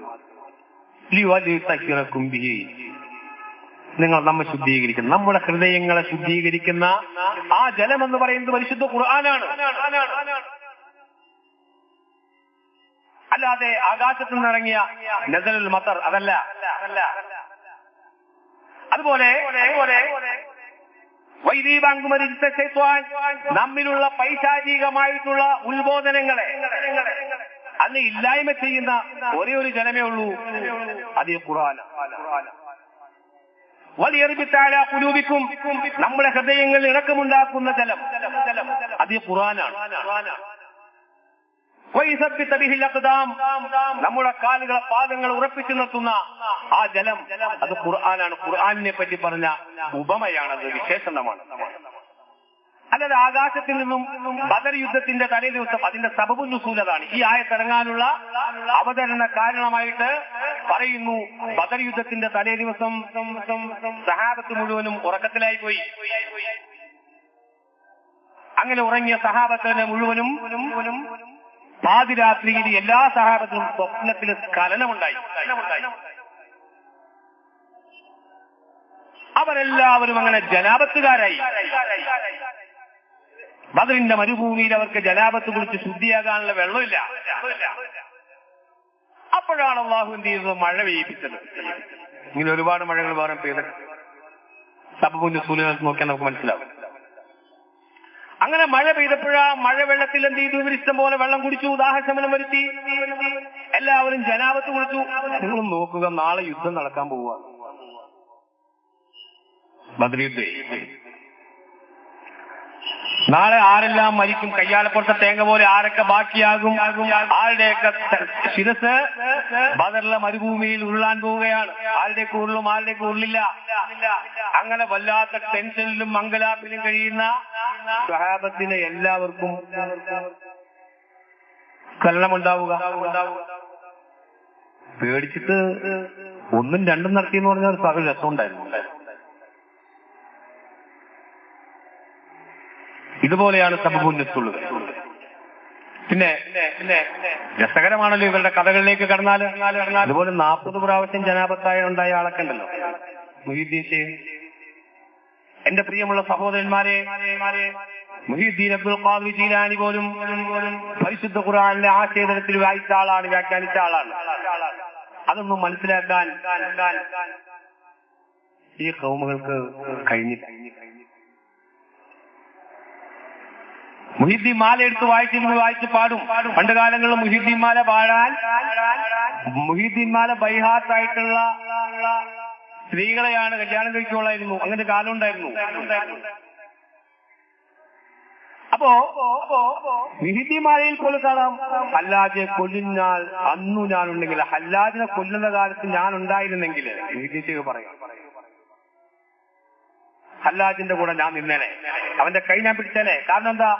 നിങ്ങൾ നമ്മെ ശുദ്ധീകരിക്കുന്ന, നമ്മുടെ ഹൃദയങ്ങളെ ശുദ്ധീകരിക്കുന്ന ആ ജലം എന്ന് പറയുന്നത് പരിശുദ്ധ ഖുർആനാണ്. അല്ലാതെ ആകാശത്തു നിന്നിറങ്ങിയ നസലുൽ മത്തർ അതല്ല. അതുപോലെ നമ്മിലുള്ള പൈശാചികമായിട്ടുള്ള ഉത്ബോധനങ്ങളെ അന്ന് ഇല്ലായ്മ ചെയ്യുന്ന ഒരേ ഒരു ജലമേ ഉള്ളൂ, അത് ഖുർആനാണ്. ും നമ്മുടെ ഹൃദയങ്ങളിൽ ഇണക്കമുണ്ടാക്കുന്ന ജലം, അത് ഖുർആനാണ്. നമ്മുടെ കാലുകളെ, പാദങ്ങൾ ഉറപ്പിച്ചു നിർത്തുന്ന ആ ജലം, അത് ഖുർആനാണ്. ഖുർആനിനെ പറ്റി പറഞ്ഞ ഉപമയാണ്, അത് വിശേഷണമാണ്. അല്ലാതെ ആകാശത്തിൽ നിന്നും ബദർ യുദ്ധത്തിന്റെ തലേ ദിവസം അതിന്റെ സബബുൻ നുസൂൽ അതാണ്. ഈ ആയത്തിറങ്ങാനുള്ള അവതരണ കാരണമായിട്ട് പറയുന്നു, ബദർ യുദ്ധത്തിന്റെ തലേ ദിവസം സഹാബത്ത് മുഴുവനും ഉറക്കത്തിലായി പോയി. അങ്ങനെ ഉറങ്ങിയ സഹാബത്തിന് മുഴുവനും പാതിരാത്രിയിൽ എല്ലാ സഹാബത്തിനും സ്വപ്നത്തിൽ സ്ഖലനമുണ്ടായി. അവരെല്ലാവരും അങ്ങനെ ജനാപത്തുകാരായി. ബദറിന്റെ മരുഭൂമിയിൽ അവർക്ക് ജനാപത്ത് കുറിച്ച് ശുദ്ധിയാകാനുള്ള വെള്ളമില്ല. അപ്പോഴാണ് അല്ലാഹു എന്ത് ചെയ്തത്? മഴ പെയ്യിപ്പിച്ചത്. ഇങ്ങനെ ഒരുപാട് മഴകൾ വേറെ പെയ്തിട്ട് സബബുൻ നുസൂലുകൾ നോക്കിയാൽ നമുക്ക് മനസ്സിലാവും. അങ്ങനെ മഴ പെയ്തപ്പോഴാ മഴ വെള്ളത്തിൽ എന്ത് ചെയ്തു? ഇവർ ഇഷ്ടം പോലെ വെള്ളം കുടിച്ചു, ദാഹശമനം വരുത്തി, എല്ലാവരും ജനാപത്ത് കുളിച്ചു. നിങ്ങളും നോക്കുക, നാളെ യുദ്ധം നടക്കാൻ പോവുക, ബദർ യുദ്ധം. നാളെ ആരെല്ലാം മരിക്കും, കയ്യാലപ്പുറത്തെ തേങ്ങ പോലെ ആരൊക്കെ ബാക്കിയാകും, ആരുടെയൊക്കെ ശിരസ് ബദറിലെ മരുഭൂമിയിൽ ഉരുളാൻ പോവുകയാണ്. ആരുടെയൊക്കെ ഉരുളും, ആരുടെയൊക്കെ ഉരുളില്ല. അങ്ങനെ വല്ലാത്ത ടെൻഷനിലും മംഗലാപ്പിലും കഴിയുന്ന സ്വഹാബത്തിലെ എല്ലാവർക്കും കലനമുണ്ടാവുക. പേടിച്ചിട്ട് ഒന്നും രണ്ടും നടത്തിയെന്ന് പറഞ്ഞാൽ ഒരു പകൽ രസമുണ്ടായിരുന്നു. ഇതുപോലെയാണ് സബബുൻ നുസൂൽ. പിന്നെ രസകരമാണല്ലോ ഇവരുടെ കഥകളിലേക്ക് കടന്നാൽ. അതുപോലെ 40 പ്രാവശ്യം ജനാപത്തായ ഉണ്ടായ ആളൊക്കെ ഉണ്ടല്ലോ, മുഹീദ്ദീൻ ഷെയ്ഖ്. എന്റെ പ്രിയമുള്ള സഹോദരന്മാരെ, മുഹീദ്ദീൻ അബ്ദുൽ ഖാദിർ ജീലാനി പോലും പരിശുദ്ധ ഖുർആനിലെ ആശയതലത്തിൽ വായിച്ച ആളാണ്, വ്യാഖ്യാനിച്ച ആളാണ്. അതൊന്നും മനസ്സിലാക്കാൻ ഈ ഖൗമുകൾക്ക് കഴിഞ്ഞില്ല. മുഹീദ്ദീൻ മാല എടുത്ത് വായിച്ച് പാടും. പണ്ട് കാലങ്ങളിൽ മുഹീദ്ദീൻ മാല പാടാൻ മുഹീദ്ദീൻ മാല ബൈഹാത്തായിട്ടുള്ള സ്ത്രീകളെയാണ് കല്യാണം കഴിച്ചുകൊള്ളായിരുന്നു. അങ്ങനെ കാലം ഉണ്ടായിരുന്നു. അപ്പോ മുഹീദ്ദീൻ മാലയിൽ പോലും കാണാം, ഹല്ലാജെ കൊല്ലുന്നാൽ അന്നു ഞാനുണ്ടെങ്കിൽ, ഹല്ലാജിനെ കൊല്ലുന്ന കാലത്ത് ഞാൻ ഉണ്ടായിരുന്നെങ്കിൽ, മുഹീദ്ദീൻ ഷെയ്ഖ് പറയാം, ഹല്ലാജിന്റെ കൂടെ ഞാൻ നിന്നേനെ, അവന്റെ കൈ ഞാൻ പിടിച്ചേനെ. കാരണം എന്താ?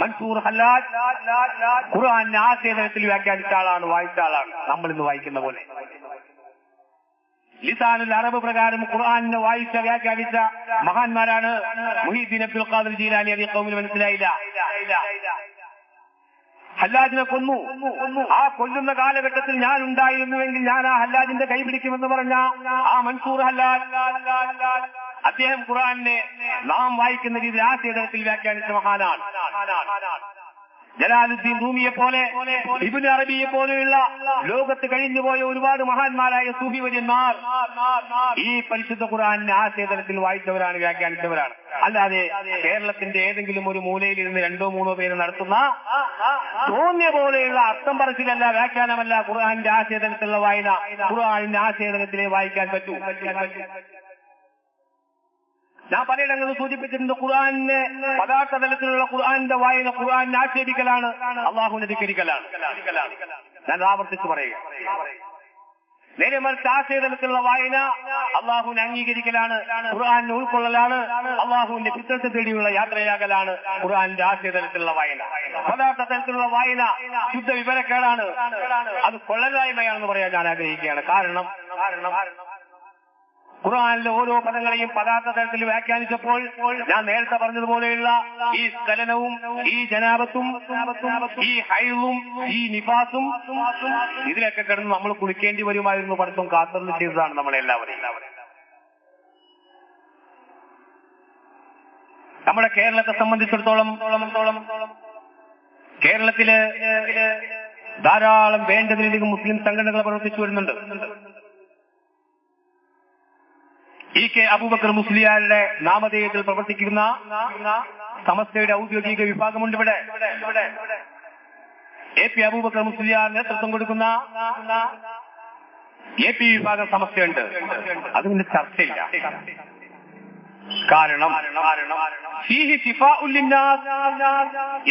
മൻസൂർ ഹല്ലാജ് ഖുർആന്റെ ആശയതലത്തിൽ വ്യാഖ്യാനിച്ച ആളാണ്, വായിച്ച ആളാണ്. നമ്മൾ ഇന്ന് വായിക്കുന്ന പോലെ ലിസാനുൽ അറബ് പ്രകാരം ഖുർആനെ വായിച്ച വ്യാഖ്യാനിച്ച മഹാന്മാരാണ്. മുഹീദ്ദീൻ അബ്ദുൽ ഖാദിർ ജീലാനി അത് ഖൗമിന് മനസ്സിലായില്ല. ഹല്ലാജിനെ കൊന്നു. ആ കൊല്ലുന്ന കാലഘട്ടത്തിൽ ഞാൻ ഉണ്ടായിരുന്നുവെങ്കിൽ ഞാൻ ആ ഹല്ലാജിന്റെ കൈ പിടിക്കുമെന്ന് പറഞ്ഞ ആ മൻസൂർ ഹല്ലാജ് അദ്ദേഹം ഖുർആനെ നാം വായിക്കുന്ന രീതിയിൽ ആശയതലത്തിൽ വ്യാഖ്യാനിച്ച മഹാനാണ്. ജലാലുദ്ദീൻ റൂമിയെ പോലെ, ഇബ്നു അറബിയെ പോലെയുള്ള ലോകത്ത് കഴിഞ്ഞുപോയ ഒരുപാട് മഹാന്മാരായ സൂഫി വര്യന്മാർ ഈ പരിശുദ്ധ ഖുർആനെ ആശയതലത്തിൽ വായിച്ചവരാണ്, വ്യാഖ്യാനിച്ചവരാണ്. അല്ലാതെ കേരളത്തിന്റെ ഏതെങ്കിലും ഒരു മൂലയിൽ ഇരുന്ന് 2-3 പേര് നടത്തുന്ന തോന്നിയ പോലെയുള്ള അർത്ഥം പറച്ചിലല്ല, വ്യാഖ്യാനമല്ല ഖുർആന്റെ ആശയതലത്തിലുള്ള വായന. ഖുർആന്റെ ആശയതലത്തിലെ വായിക്കാൻ പറ്റൂ. ഞാൻ പലയിടങ്ങളിൽ സൂചിപ്പിച്ചിട്ടുണ്ട്, ഖുർആന്റെ പദാർത്ഥ തലത്തിലുള്ള ഖുർആന്റെ വായന ഖുർആനെ ആക്ഷേപിക്കലാണ്, അള്ളാഹുവിനെ ധിക്കരിക്കലാണ്. ഞാൻ ആവർത്തിച്ചു പറയുക. നേരെ മറിച്ച് ആശയതലത്തിലുള്ള വായന അള്ളാഹുവിനെ അംഗീകരിക്കലാണ്, ഖുർആനെ ഉൾക്കൊള്ളലാണ്, അള്ളാഹുവിന്റെ പിത്തത്തെ തേടിയുള്ള യാത്രയാകലാണ് ഖുർആന്റെ ആശയതലത്തിലുള്ള വായന. പദാർത്ഥ തലത്തിലുള്ള വായന ശുദ്ധ വിവരക്കേടാണ്, അത് കൊള്ളരായ്മയാണെന്ന് പറയാൻ ഞാൻ ആഗ്രഹിക്കുകയാണ്. കാരണം ഖുർആനിലെ ഓരോ പദങ്ങളെയും പദാർത്ഥ തലത്തിൽ വ്യാഖ്യാനിച്ചപ്പോൾ ഞാൻ നേരത്തെ പറഞ്ഞതുപോലെയുള്ള ഈ സ്ഖലനവും, ഈ ജനാബത്തും, ഈ ഹൈളും, ഈ നിഫാസും, ഇതിലൊക്കെ കിടന്ന് നമ്മൾ കുളിക്കേണ്ടി വരുമായിരുന്നു. പഠിത്തം കാത്തറിന് ചെയ്തതാണ് നമ്മളെല്ലാവരും. നമ്മുടെ കേരളത്തെ സംബന്ധിച്ചിടത്തോളം കേരളത്തില് ധാരാളം വേണ്ടതിലധികം മുസ്ലിം സംഘടനകൾ പ്രവർത്തിച്ചു വരുന്നുണ്ട്. ഇ കെ അബൂബക്കർ മുസ്ലിയാരുടെ നാമധേയത്തിൽ പ്രവർത്തിക്കുന്ന സമസ്തയുടെ ഔദ്യോഗിക വിഭാഗമുണ്ട് ഇവിടെ. എ പി അബൂബക്കർ മുസ്ലിയാർ നേതൃത്വം കൊടുക്കുന്ന എ പി വിഭാഗം സമസ്തയുണ്ട്. അതിന്റെ ചർച്ചയില്ല. കാരണം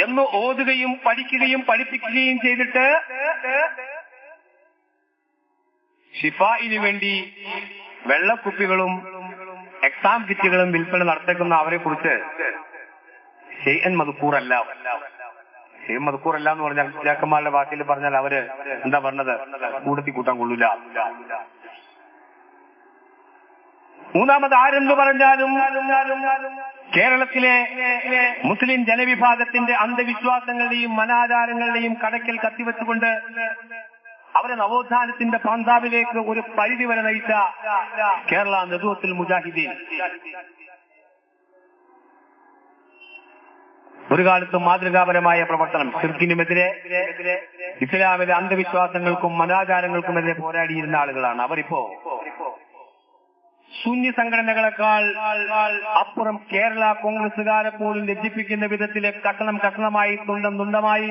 എന്ന് ഓതുകയും പഠിക്കുകയും പഠിപ്പിക്കുകയും ചെയ്തിട്ട് ഷിഫായിന് വേണ്ടി വെള്ളക്കുപ്പികളും എക്സാം കിറ്റുകളും വിൽപ്പന നടത്തിക്കുന്ന അവരെ കുറിച്ച് ഷെയ്അൻ മദ്കൂറല്ല. ഷെയ്അൻ മദ്കൂറല്ല എന്ന് പറഞ്ഞാൽ മുസ്ലിയാക്കന്മാരുടെ ഭാഷയിൽ പറഞ്ഞാൽ അവര് എന്താ പറഞ്ഞത്? കൂടത്തി കൂട്ടാൻ കൊള്ളൂല. മൂന്നാമത് ആരെന്ന് പറഞ്ഞാലും കേരളത്തിലെ മുസ്ലിം ജനവിഭാഗത്തിന്റെ അന്ധവിശ്വാസങ്ങളുടെയും അനാചാരങ്ങളുടെയും കടക്കൽ കത്തിവെച്ചുകൊണ്ട് അവരെ നവോത്ഥാനത്തിന്റെ പാന്താവിലേക്ക് ഒരു പരിധി വരെ നയിച്ച കേരള നദുവത്തുൽ മുജാഹിദീൻ ഒരു കാലത്തും മാതൃകാപരമായ പ്രവർത്തനം, ശിർക്കിനുമെതിരെ, ഇസ്ലാമിലെ അന്ധവിശ്വാസങ്ങൾക്കും അനാചാരങ്ങൾക്കുമെതിരെ പോരാടിയിരുന്ന ആളുകളാണ്. അവരിപ്പോ സുന്നി സംഘടനകളെക്കാൾ അപ്പുറം കേരള കോൺഗ്രസുകാരെ പോലും ലജ്ജിപ്പിക്കുന്ന വിധത്തിലെ കഷണമായി തുണ്ടമായി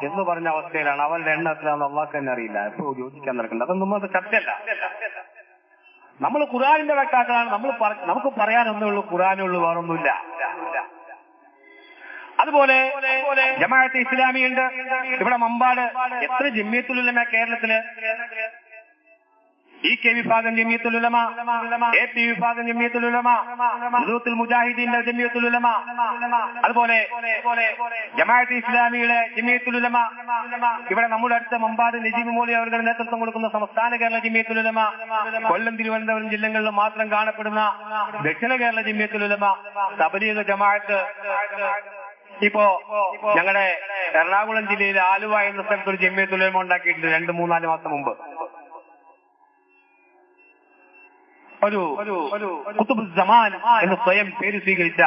എന്ന് പറഞ്ഞ അവസ്ഥയിലാണ്. അവരുടെ എണ്ണത്തിലാണെന്ന് അള്ളാഹ്ക്ക് തന്നെ അറിയില്ല. എപ്പോ യോജിക്കാൻ നടക്കുന്നത് അതൊന്നും അത് ചർച്ചയല്ല. നമ്മൾ ഖുർആനിന്റെ വക്താക്കളാണ്. നമുക്ക് പറയാനൊന്നേ ഉള്ളൂ, ഖുർആനേ ഉള്ളൂ, വേറൊന്നുമില്ല. അതുപോലെ ജമാഅത്തെ ഇസ്ലാമിയുണ്ട്. ഇവിടെ മമ്പാട് എത്ര ജമിയത്തുൽ ഉലമ കേരളത്തില്? EK വിഭാഗം ജമിയത്തുൽ ഉലമ, AP വിഭാഗം ജമിയത്തുൽ ഉലമ, ഹിദ്ബത്തുൽ മുജാഹിദീന്റെ ജമിയത്തുൽ ഉലമ, അതുപോലെ ജമാഅത്തെ ഇസ്ലാമിയുടെ ജമിയത്തുൽ ഉലമ, ഇവിടെ നമ്മുടെ അടുത്ത മമ്പാട് നജീബ് മൗലവി അവരുടെ നേതൃത്വം കൊടുക്കുന്ന സംസ്ഥാന കേരള ജമിയത്തുൽ ഉലമ, കൊല്ലം തിരുവനന്തപുരം ജില്ലകളിൽ മാത്രം കാണപ്പെടുന്ന ദക്ഷിണ കേരള ജമിയത്തുൽ ഉലമ, തബ്ലീഗ് ജമാഅത്ത്. ഇപ്പോ ഞങ്ങളുടെ എറണാകുളം ജില്ലയിലെ ആലുവ എന്ന സ്ഥലത്ത് ഒരു ജമിയത്തുൽ ഉലമ ഉണ്ടാക്കിയിട്ടുണ്ട് 2-3-4 മാസം മുമ്പ്. ഒരു ഖുതുബുൽ സമാൻ എന്ന് സ്വയം പേര് സ്വീകരിച്ച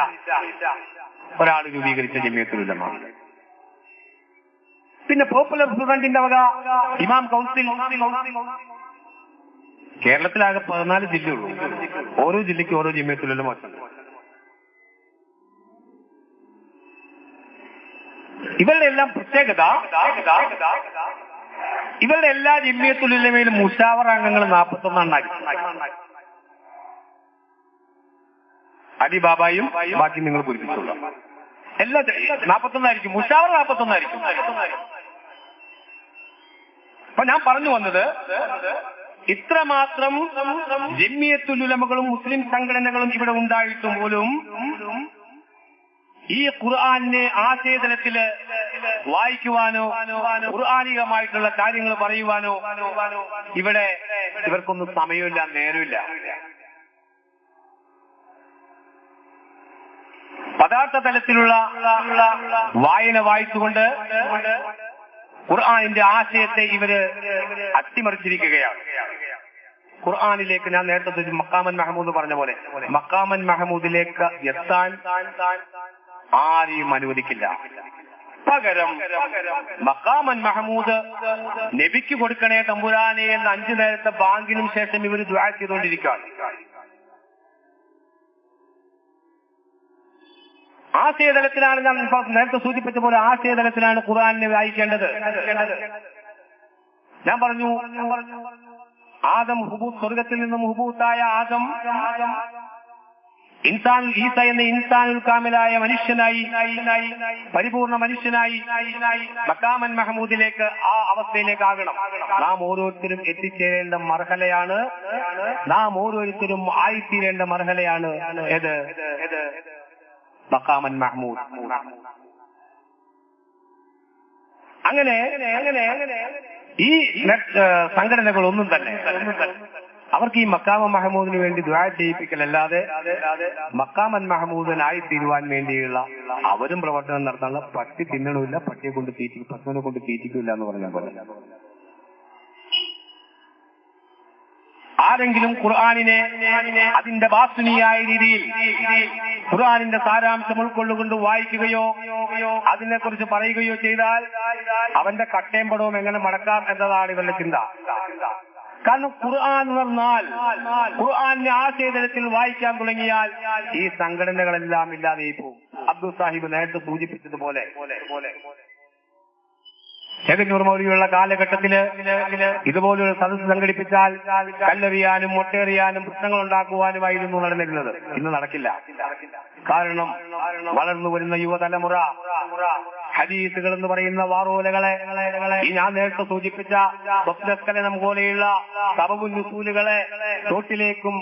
ഒരാൾ രൂപീകരിച്ച ജമിയത്തുൽ ഉലമ. പിന്നെ പോപ്പുലർ ഫ്രണ്ടിന്റെ വക ഇമാം കൗൺസിൽ. കേരളത്തിലാകെ 14 ജില്ലയുള്ളൂ. ഓരോ ജില്ലയ്ക്ക് ഓരോ ജമിയത്തുൽ ഉലമ ഉണ്ട്. ഇവരുടെ എല്ലാം പ്രത്യേകത, ഇവരുടെ എല്ലാ ജമിയത്തുൽ ഉലമയിലും മുശാവറ അംഗങ്ങൾ 41 അലി ബാബായും ബാക്കി നിങ്ങൾ പൂരിപ്പിച്ചുള്ള എല്ലാ 41 മുശാവറ 41. അപ്പൊ ഞാൻ പറഞ്ഞു വന്നത്, ഇത്രമാത്രം ജമിയത്തുൽ ഉലമകളും മുസ്ലിം സംഘടനകളും ഇവിടെ ഉണ്ടായിട്ടും പോലും ഈ ഖുർആനിനെ ആശയതലത്തില് വായിക്കുവാനോ ഖുർആനികമായിട്ടുള്ള കാര്യങ്ങൾ പറയുവാനോ ഇവിടെ ഇവർക്കൊന്നും സമയമില്ല, നേരമില്ല. പദാർത്ഥ തലത്തിലുള്ള വായന വായിച്ചുകൊണ്ട് ഖുർആനിന്റെ ആശയത്തെ ഇവര് അട്ടിമറിച്ചിരിക്കുകയാണ്. ഖുർആനിലേക്ക് ഞാൻ നേരത്തെ മക്കാമൻ മഹമൂദ് പറഞ്ഞ പോലെ മക്കാമൻ മഹമൂദിലേക്ക് എത്താൻ ആരെയും അനുവദിക്കില്ല. പകരം മക്കാമൻ മഹമൂദ് നബിക്ക് കൊടുക്കണേ തമ്പുരാനെ എന്ന 5 നേരത്തെ ബാങ്കിനും ശേഷം ഇവർ ദുആ ചെയ്തുകൊണ്ടിരിക്കുകയാണ്. ആശയതലത്തിലാണ് ഞാൻ നേരത്തെ സൂചിപ്പിച്ച പോലെ ആശയതലത്തിലാണ് ഖുർആനിനെ വായിക്കേണ്ടത്. ഞാൻ പറഞ്ഞു, ആദം സ്വർഗത്തിൽ നിന്നും ഹുബൂത്തായ ആദം ഇൻസാൻ ഈസ എന്ന ഇൻസാനുൽ കാമിലായ മനുഷ്യനായി, പരിപൂർണ മനുഷ്യനായി മക്കാമൻ മഹമൂദിലേക്ക്, ആ അവസ്ഥയിലേക്ക് ആകണം. നാം ഓരോരുത്തരും എത്തിച്ചേരേണ്ട മർഹലയാണ്, നാം ഓരോരുത്തരും ആയിത്തീരേണ്ട മർഹലയാണ് ഏത്? മക്കാമൻ മഹമൂദ്. അങ്ങനെ ഈ സംഘടനകളൊന്നും തന്നെ അവർക്ക് ഈ മക്കാമ മഹമൂദിന് വേണ്ടി ദുആ ചെയ്യിപ്പിക്കലല്ലാതെ മക്കാമൻ മഹമൂദനായി തീരുവാൻ വേണ്ടിയുള്ള അവരും പ്രവർത്തനം നടത്താനുള്ള പട്ടി തിന്നണമില്ല, പട്ടിയെ കൊണ്ട് പശുവിനെ കൊണ്ട് തീറ്റിക്കില്ല എന്ന് പറഞ്ഞാൽ പോലെ. ആരെങ്കിലും ഖുർആനിനെ അതിന്റെ ബാത്തുനിയായ രീതിയിൽ ഖുർആനിന്റെ സാരാംശം ഉൾക്കൊള്ളുകൊണ്ട് വായിക്കുകയോ അതിനെക്കുറിച്ച് പറയുകയോ ചെയ്താൽ അവന്റെ കട്ടയും പടവും എങ്ങനെ മടക്കാം എന്നതാണ് ഇവരുടെ ചിന്ത. കാരണം ഖുർആൻ പറഞ്ഞാൽ ഖുർആന്റെ ആശയതലത്തിൽ വായിക്കാൻ തുടങ്ങിയാൽ ഈ സംഘടനകളെല്ലാം ഇല്ലാതെ പോകും. അബ്ദുൽ സാഹിബ് നേരത്തെ സൂചിപ്പിച്ചതുപോലെ ചെകന്നൂർ മൗലവിയുള്ള കാലഘട്ടത്തില് ഇതുപോലൊരു സദസ്സ് സംഘടിപ്പിച്ചാൽ കല്ലെറിയാനും മൊട്ടേറിയാനും പ്രശ്നങ്ങൾ ഉണ്ടാക്കുവാനുമായിരുന്നു നടന്നിരുന്നത്. ഇന്ന് നടക്കില്ല. കാരണം വളർന്നു വരുന്ന യുവതലമുറ ഹദീസുകൾ എന്ന് പറയുന്ന വാറോലകളെ, ഈ ഞാൻ നേരത്തെ സൂചിപ്പിച്ച സ്വപ്നസ്ഖലനം പോലെയുള്ള സബബുൻ നുസൂലുകളെ തോട്ടിലേക്കും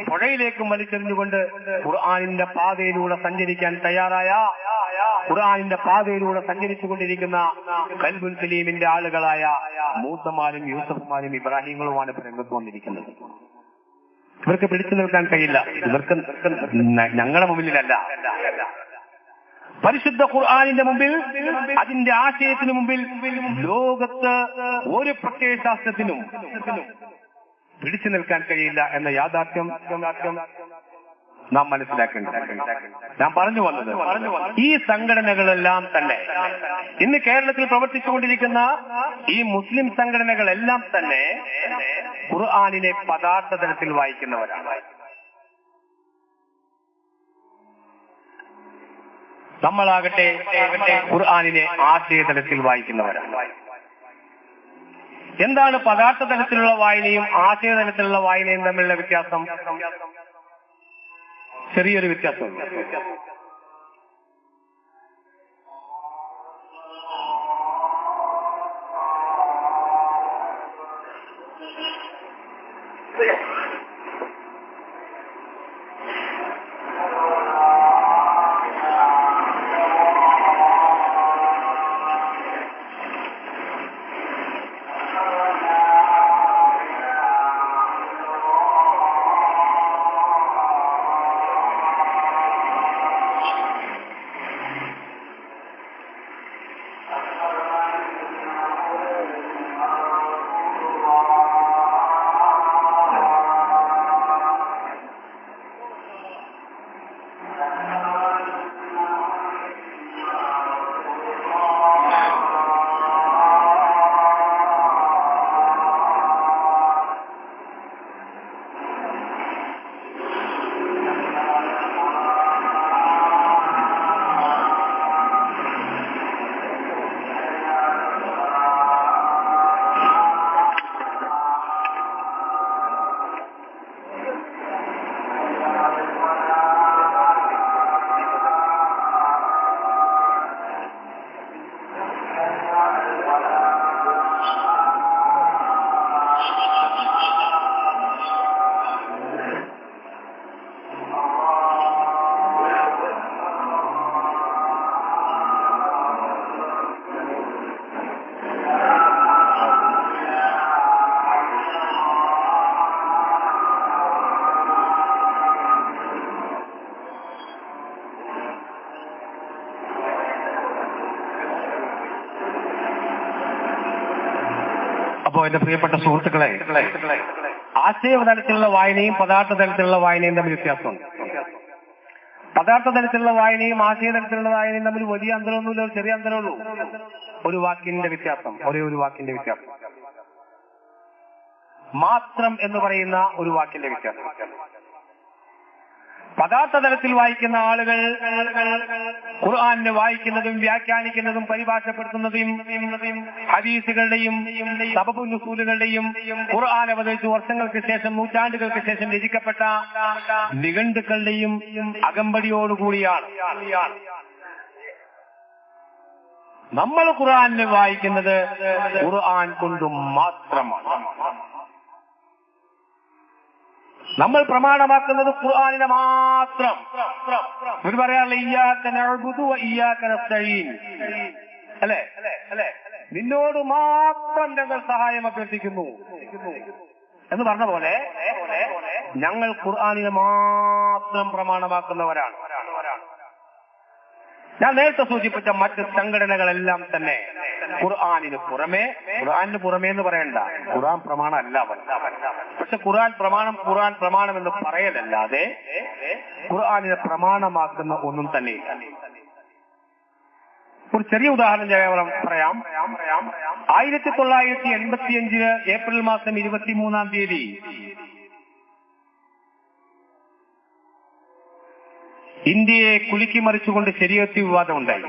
പുഴയിലേക്കും വലിച്ചെറിഞ്ഞുകൊണ്ട് ഖുർആനിന്റെ പാതയിലൂടെ സഞ്ചരിക്കാൻ തയ്യാറായ, ഖുർആനിന്റെ പാതയിലൂടെ സഞ്ചരിച്ചുകൊണ്ടിരിക്കുന്ന ഖൽബുൽ സലീമിന്റെ ആളുകളായ മൂസമാരും യൂസഫുമാരും ഇബ്രാഹിങ്ങളുമാണ് രംഗത്ത് വന്നിരിക്കുന്നത്. ഇവർക്ക് പിടിച്ചു നിൽക്കാൻ കഴിയില്ല. ഇവർക്ക് ഞങ്ങളുടെ മുമ്പിലല്ല, പരിശുദ്ധ ഖുർആനിന്റെ മുമ്പിൽ, അതിന്റെ ആശയത്തിന് മുമ്പിൽ ലോകത്ത് ഒരു പ്രത്യയശാസ്ത്രത്തിനും പിടിച്ചു നിൽക്കാൻ കഴിയില്ല എന്ന യാഥാർത്ഥ്യം നാം മനസ്സിലാക്കേണ്ടത്. ഞാൻ പറഞ്ഞു വന്നത് ഈ സംഘടനകളെല്ലാം തന്നെ ഇന്ന് കേരളത്തിൽ പ്രവർത്തിച്ചുകൊണ്ടിരിക്കുന്ന ഈ മുസ്ലിം സംഘടനകളെല്ലാം തന്നെ ഖുർആനിനെ പദാർത്ഥ തലത്തിൽ വായിക്കുന്നവരാണ്. നമ്മളാകട്ടെ ഖുർആനിനെ ആശയതലത്തിൽ വായിക്കുന്നവരാണ്. എന്താണ് പദാർത്ഥ തലത്തിലുള്ള വായനയും ആശയതലത്തിലുള്ള വായനയും തമ്മിലുള്ള വ്യത്യാസം? ചെറിയൊരു വ്യത്യാസമുണ്ട്. അപ്പോ എന്റെ പ്രിയപ്പെട്ട സുഹൃത്തുക്കളെ, ആശയതലത്തിലുള്ള വായനയും പദാർത്ഥ തലത്തിലുള്ള വായനയും തമ്മിൽ വ്യത്യാസമുണ്ട്. പദാർത്ഥ തലത്തിലുള്ള വായനയും ആശയതലത്തിലുള്ള വായനയും തമ്മിൽ വലിയ അന്തരമൊന്നുമില്ല, ഒരു ചെറിയ അന്തരമുള്ളൂ. ഒരു വാക്കിന്റെ വ്യത്യാസം, ഒരേ ഒരു വാക്കിന്റെ വ്യത്യാസം മാത്രം എന്ന് പറയുന്ന ഒരു വാക്കിന്റെ വ്യത്യാസം. പദാർത്ഥ തലത്തിൽ വായിക്കുന്ന ആളുകൾ ഖുർആനെ വായിക്കുന്നതും വ്യാഖ്യാനിക്കുന്നതും പരിഭാഷപ്പെടുത്തുന്നതും ഹദീസുകളുടെയും സബബു നുസൂലുകളുടെയും ഖുർആൻ അവതരിച്ച് വർഷങ്ങൾക്ക് ശേഷം, നൂറ്റാണ്ടുകൾക്ക് ശേഷം രചിക്കപ്പെട്ട നിഘണ്ടുക്കളുടെയും അകമ്പടിയോടുകൂടിയാണ്. നമ്മൾ ഖുർആനെ വായിക്കുന്നത് ഖുർആൻ കൊണ്ടും മാത്രമാണ്. നമ്മൾ പ്രമാണമാക്കുന്നത് ഖുർആനിനെ മാത്രം. ഇവർ പറയാറില്ല ഇയ്യാക നഅ്ബുദു വ ഇയ്യാക നസ്തഈൻ, അല്ലേ? നിന്നോട് മാത്രം ഞങ്ങൾ സഹായം അഭ്യർത്ഥിക്കുന്നു എന്ന് പറഞ്ഞ പോലെ ഞങ്ങൾ ഖുർആനിനെ മാത്രം പ്രമാണമാക്കുന്നവരാണ്. ഞാൻ നേരത്തെ സൂചിപ്പിച്ച മറ്റ് സംഘടനകളെല്ലാം തന്നെ ഖുർആനിന് പുറമെ എന്ന് പറയണ്ട, ഖുർആൻ പ്രമാണം അല്ല, പക്ഷെ ഖുർആൻ പ്രമാണം എന്ന് പറയലല്ലാതെ ഖുർആനിനെ പ്രമാണമാക്കുന്ന ഒന്നും തന്നെയില്ല. ഒരു ചെറിയ ഉദാഹരണം ഞാൻ പറയാം. 1985 ഏപ്രിൽ മാസം 23-ാം തീയതി ഇന്ത്യയെ കുലുക്കി മറിച്ചുകൊണ്ട് ശരീഅത്ത് വിവാദം ഉണ്ടായി.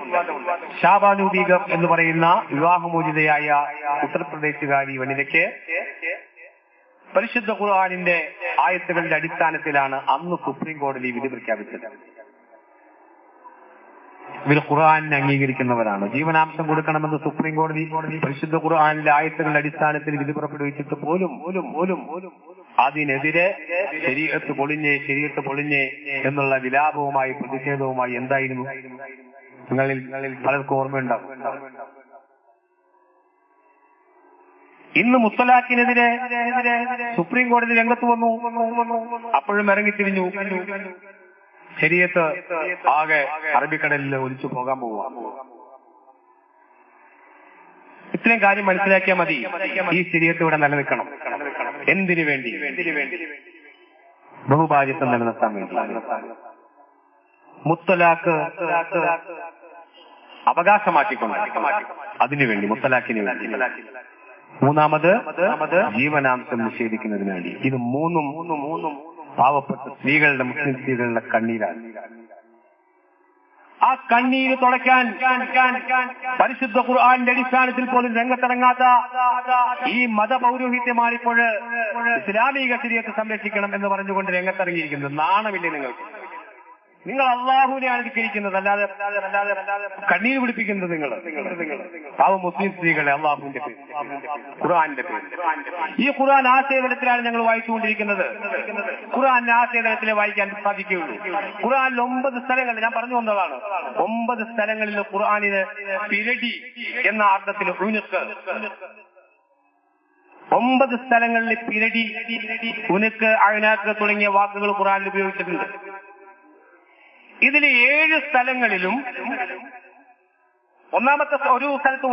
ഷാബാനു ബീഗം എന്ന് പറയുന്ന വിവാഹമോചിതയായ ഉത്തർപ്രദേശുകാരി വനിതയ്ക്ക് പരിശുദ്ധ ഖുർആനിന്റെ ആയത്തുകളുടെ അടിസ്ഥാനത്തിലാണ് അന്ന് സുപ്രീം കോടതി വിധി പ്രഖ്യാപിച്ചത്. ഇവർ ഖുർആനിനെ അംഗീകരിക്കുന്നവരാണ്. ജീവനാംശം കൊടുക്കണമെന്ന് സുപ്രീം കോടതി പരിശുദ്ധ ഖുർആനിലെ ആയത്തുകളുടെ അടിസ്ഥാനത്തിൽ വിധി പുറപ്പെടുവിച്ചിട്ട് പോലും അതിനെതിരെ ശരീഅത്ത് പൊളിഞ്ഞേ എന്നുള്ള വിലാപവുമായി പ്രതിഷേധവുമായി എന്തായിരുന്നു നിങ്ങളിൽ പലർക്കും ഓർമ്മയുണ്ടാവും. ഇന്ന് മുത്തലാഖിനെതിരെ സുപ്രീം കോടതി രംഗത്ത് വന്നു. അപ്പോഴും ഇറങ്ങിത്തിരിഞ്ഞു. ശരീഅത്ത് ആകെ അറബിക്കടലിൽ ഒലിച്ചു പോകാൻ പോവുക. ഇത്രയും കാര്യം മനസ്സിലാക്കിയാൽ മതി. ഈ ശരീഅത്ത് ഇവിടെ നിലനിൽക്കണം. എന്തിനു വേണ്ടി? ബഹുഭാര്യത്വം നിലനിർത്താൻ വേണ്ടി. മുത്തലാഖ് അവകാശമാക്കിക്കൊണ്ട് അതിനുവേണ്ടി, മുത്തലാഖിന് വേണ്ടി. മൂന്നാമത് ജീവനാംശം നിഷേധിക്കുന്നതിന് വേണ്ടി. ഇത് മൂന്നും പാവപ്പെട്ട സ്ത്രീകളുടെ, മുസ്ലിം സ്ത്രീകളുടെ കണ്ണീരാണ്. ആ കണ്ണീര് തുടയ്ക്കാൻ പരിശുദ്ധ ഖുർആന്റെ അടിസ്ഥാനത്തിൽ പോലും രംഗത്തിറങ്ങാത്ത ഈ മതപൗരോഹിത്യമാണിപ്പോൾ ഇസ്ലാമിക ശരീഅത്ത് സംരക്ഷിക്കണം എന്ന് പറഞ്ഞുകൊണ്ട് രംഗത്തിറങ്ങിയിരിക്കുന്നത്. നാണമില്ലേ നിങ്ങൾക്ക്? നിങ്ങൾ അള്ളാഹുവിനെയാണ് ധിക്കരിക്കുന്നത്, അല്ലാതെ കണ്ണീര് പിടിപ്പിക്കുന്നത് നിങ്ങൾ പാവ മുസ്ലിം സ്ത്രീകളെ അള്ളാഹുവിന്റെ പേര്, ഖുർആന്റെ പേര്. ഈ ഖുർആൻ ആശയതലത്തിലാണ് ഞങ്ങൾ വായിച്ചുകൊണ്ടിരിക്കുന്നത്. ഖുർആൻ ആശയതലത്തിലെ വായിക്കാൻ സാധിക്കുകയുള്ളൂ. ഖുർആനിൽ 9 സ്ഥലങ്ങളിൽ, ഞാൻ പറഞ്ഞു വന്നതാണ്, 9 സ്ഥലങ്ങളിൽ ഖുർആനിന് പിരടി എന്ന അർത്ഥത്തിൽ ഉനുക്ക്, 9 സ്ഥലങ്ങളിൽ പിരടി, ഉനുക്ക്, അയനാക്ക് തുടങ്ങിയ വാക്കുകൾ ഖുർആനിൽ ഉപയോഗിച്ചിട്ടുണ്ട്. ഇതിൽ 7 സ്ഥലങ്ങളിലും ഒന്നാമത്തെ ഒരു സ്ഥലത്ത്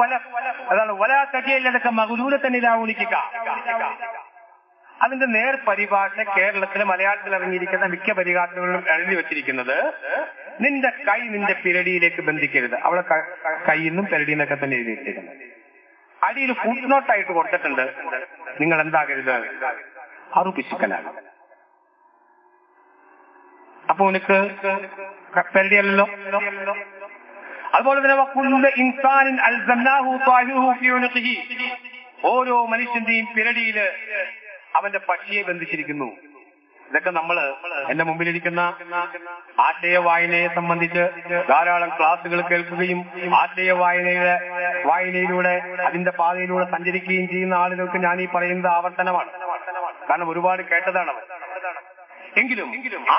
അതാണ് വല തടിയല്ലതൊക്കെ മകുലൂരെ തന്നെ ലാവുണിക്കുക. അതിന്റെ നേർ പരിഭാഷ കേരളത്തിലെ മലയാളത്തിൽ ഇറങ്ങിയിരിക്കുന്ന മിക്ക പരിഭാഷകളിലും എഴുതി വെച്ചിരിക്കുന്നത് നിന്റെ കൈ നിന്റെ പിരടിയിലേക്ക് ബന്ധിക്കരുത്. അവിടെ കൈയിൽ നിന്നും പിരടിന്നൊക്കെ തന്നെ എഴുതി വെച്ചിരിക്കുന്നത്. അടിയിൽ ഫുട് നോട്ടായിട്ട് കൊടുത്തിട്ടുണ്ട്, നിങ്ങൾ എന്താകരുത് അറു പിശുക്കലാണ്. അപ്പൊ ഉനക്ക് പെരടിയല്ലോ. അതുപോലെ തന്നെ ഇൻസാനിൻ അൽസംനാഹു ത്വാഹിറുഹു ഫീ ഉനുഖിഹി, ഓരോ മനുഷ്യന്റെയും പിരടിയില് അവന്റെ പക്ഷിയെ ബന്ധിച്ചിരിക്കുന്നു. ഇതൊക്കെ നമ്മള് എന്റെ മുമ്പിലിരിക്കുന്ന ആശയ വായനയെ സംബന്ധിച്ച് ധാരാളം ക്ലാസുകൾ കേൾക്കുകയും ആശയ വായനയിലൂടെ അതിന്റെ പാതയിലൂടെ സഞ്ചരിക്കുകയും ചെയ്യുന്ന ആളുകൾക്ക് ഞാൻ ഈ പറയുന്നത് ആവർത്തനമാണ്. കാരണം ഒരുപാട് കേട്ടതാണ്. എങ്കിലും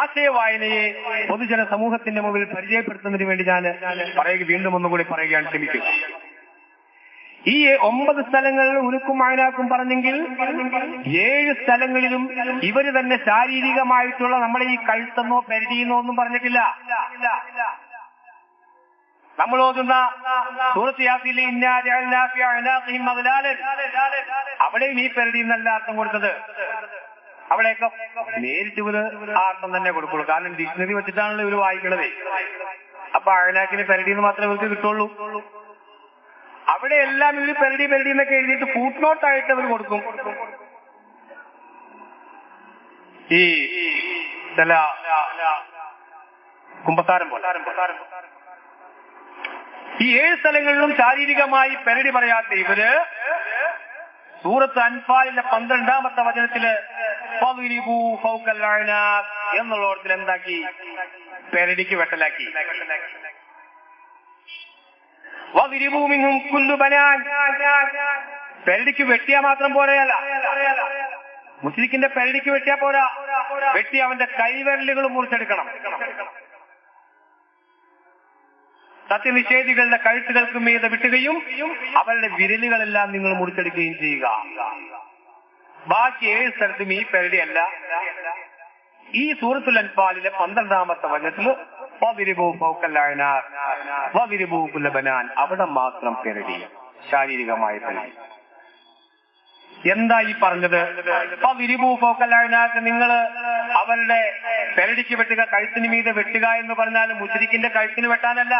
ആശയ വായനയെ പൊതുജന സമൂഹത്തിന്റെ മുമ്പിൽ പരിചയപ്പെടുത്തുന്നതിന് വേണ്ടി ഞാൻ വീണ്ടും ഒന്നുകൂടി പറയുകയാണ്, ക്ഷമിക്കുക. ഈ 9 സ്ഥലങ്ങളിൽ ഉരുക്കും അയനാക്കും പറഞ്ഞെങ്കിൽ 7 സ്ഥലങ്ങളിലും ഇവര് തന്നെ ശാരീരികമായിട്ടുള്ള നമ്മളെ ഈ കഴുത്തെന്നോ പെരടിയെന്നോ ഒന്നും പറഞ്ഞിട്ടില്ല. നമ്മൾ ഓതുന്ന സൂറത്ത് യാസീനിലെ ഇന്നാ ജഅൽനാ ഫീ അഅനാഖിഹിം അഗ്ലാലൻ, അവിടെയും ഈ പെരടി എന്നല്ല അർത്ഥം കൊടുത്തത്. അവിടെയൊക്കെ നേരിട്ട് ഇവര് ആ അർത്ഥം തന്നെ കൊടുക്കുള്ളൂ. കാരണം ഡിക്ഷണറി വെച്ചിട്ടാണല്ലോ ഇവര് വായിക്കണത്. അപ്പൊ അയനാക്കിന് പെരടി എന്ന് മാത്രമേ ഇവർക്ക് കിട്ടുള്ളൂ. അവിടെ എല്ലാം ഇവര് പെരടി എന്നൊക്കെ എഴുതിയിട്ട് ഫുട് നോട്ടായിട്ട് അവർ കൊടുക്കും. ഈ ചില കുമ്പസാരം പോലെ ഈ 7 സ്ഥലങ്ങളിലും ശാരീരികമായി പെരടി പറയാത്ത ഇവര് സൂറത്ത് അൻഫാലിന്റെ 12ാമത്തെ വചനത്തില് എന്നുള്ള ഓർത്തിൽ എന്താക്കി? പെരടിക്ക് വെട്ടലാക്കി. പെരടിക്ക് വെട്ടിയാ മാത്രം പോരയല്ല, മുസ്ലിക്കിന്റെ പെരടിക്ക് വെട്ടിയാ പോരാ, വെട്ടി അവന്റെ കൈവിരലുകൾ മുറിച്ചെടുക്കണം. സത്യനിഷേധികളുടെ കഴുത്തുകൾക്ക് മീതെ വിട്ടുകയും അവരുടെ വിരലുകളെല്ലാം നിങ്ങൾ മുറിച്ചെടുക്കുകയും ചെയ്യുക. ബാക്കി 7 സ്ഥലത്തും ഈ പെരടി അല്ല. ഈ സൂറത്തുൽ അൻഫാലിലെ 12ാമത്തെ വചനത്തില് അവിടെ മാത്രം പെരടി, ശാരീരികമായ പെരടി. എന്താ ഈ പറഞ്ഞത്? നിങ്ങൾ അവരുടെ പെരടിക്ക് വെട്ടുക, കഴുത്തിന് മീതെ വെട്ടുക എന്ന് പറഞ്ഞാൽ മുശ്രിക്കിന്റെ കഴുത്തിന് വെട്ടാനല്ല.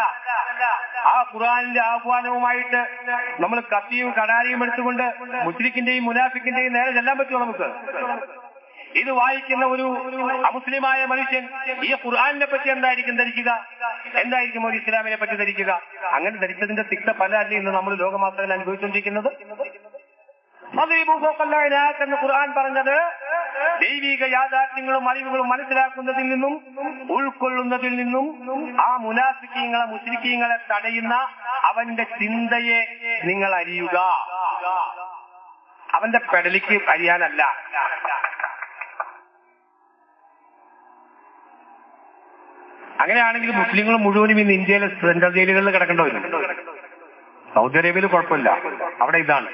ആ ഖുർആനിന്റെ ആഹ്വാനവുമായിട്ട് നമ്മൾ കത്തിയും കടാരിയും എടുത്തുകൊണ്ട് മുശ്രിക്കിന്റെയും മുനാഫിക്കിന്റെയും നേരെ ചെല്ലാൻ പറ്റുമോ നമുക്ക്? ഇത് വായിക്കുന്ന ഒരു അമുസ്ലിമായ മനുഷ്യൻ ഈ ഖുർആനിനെ പറ്റി എന്തായിരിക്കും ധരിക്കുക? എന്തായിരിക്കും ഒരു ഇസ്ലാമിനെ പറ്റി ധരിക്കുക? അങ്ങനെ ധരിച്ചതിന്റെ തിക്ത ഫലം അല്ലേ ഇന്ന് നമ്മൾ ലോകമാസത്തിൽ അനുഭവിച്ചുകൊണ്ടിരിക്കുന്നത്? എന്ന് ഖുർആൻ പറഞ്ഞത് ദൈവിക യാഥാർത്ഥ്യങ്ങളും അറിവുകളും മനസ്സിലാക്കുന്നതിൽ നിന്നും ഉൾക്കൊള്ളുന്നതിൽ നിന്നും ആ മുനാഫിക്കീങ്ങളെ മുശ്രിക്കീങ്ങളെ തടയുന്ന അവന്റെ ചിന്തയെ നിങ്ങൾ അറിയുക. അവന്റെ പെടലിക്ക് അറിയാനല്ല. അങ്ങനെയാണെങ്കിൽ മുസ്ലിങ്ങൾ മുഴുവനും ഇന്ന് ഇന്ത്യയിലെ സെൻട്രൽ ജയിലുകളിൽ കിടക്കേണ്ടി വരും. സൗദി അറേബ്യയിൽ കുഴപ്പമില്ല, അവിടെ ഇതാണ്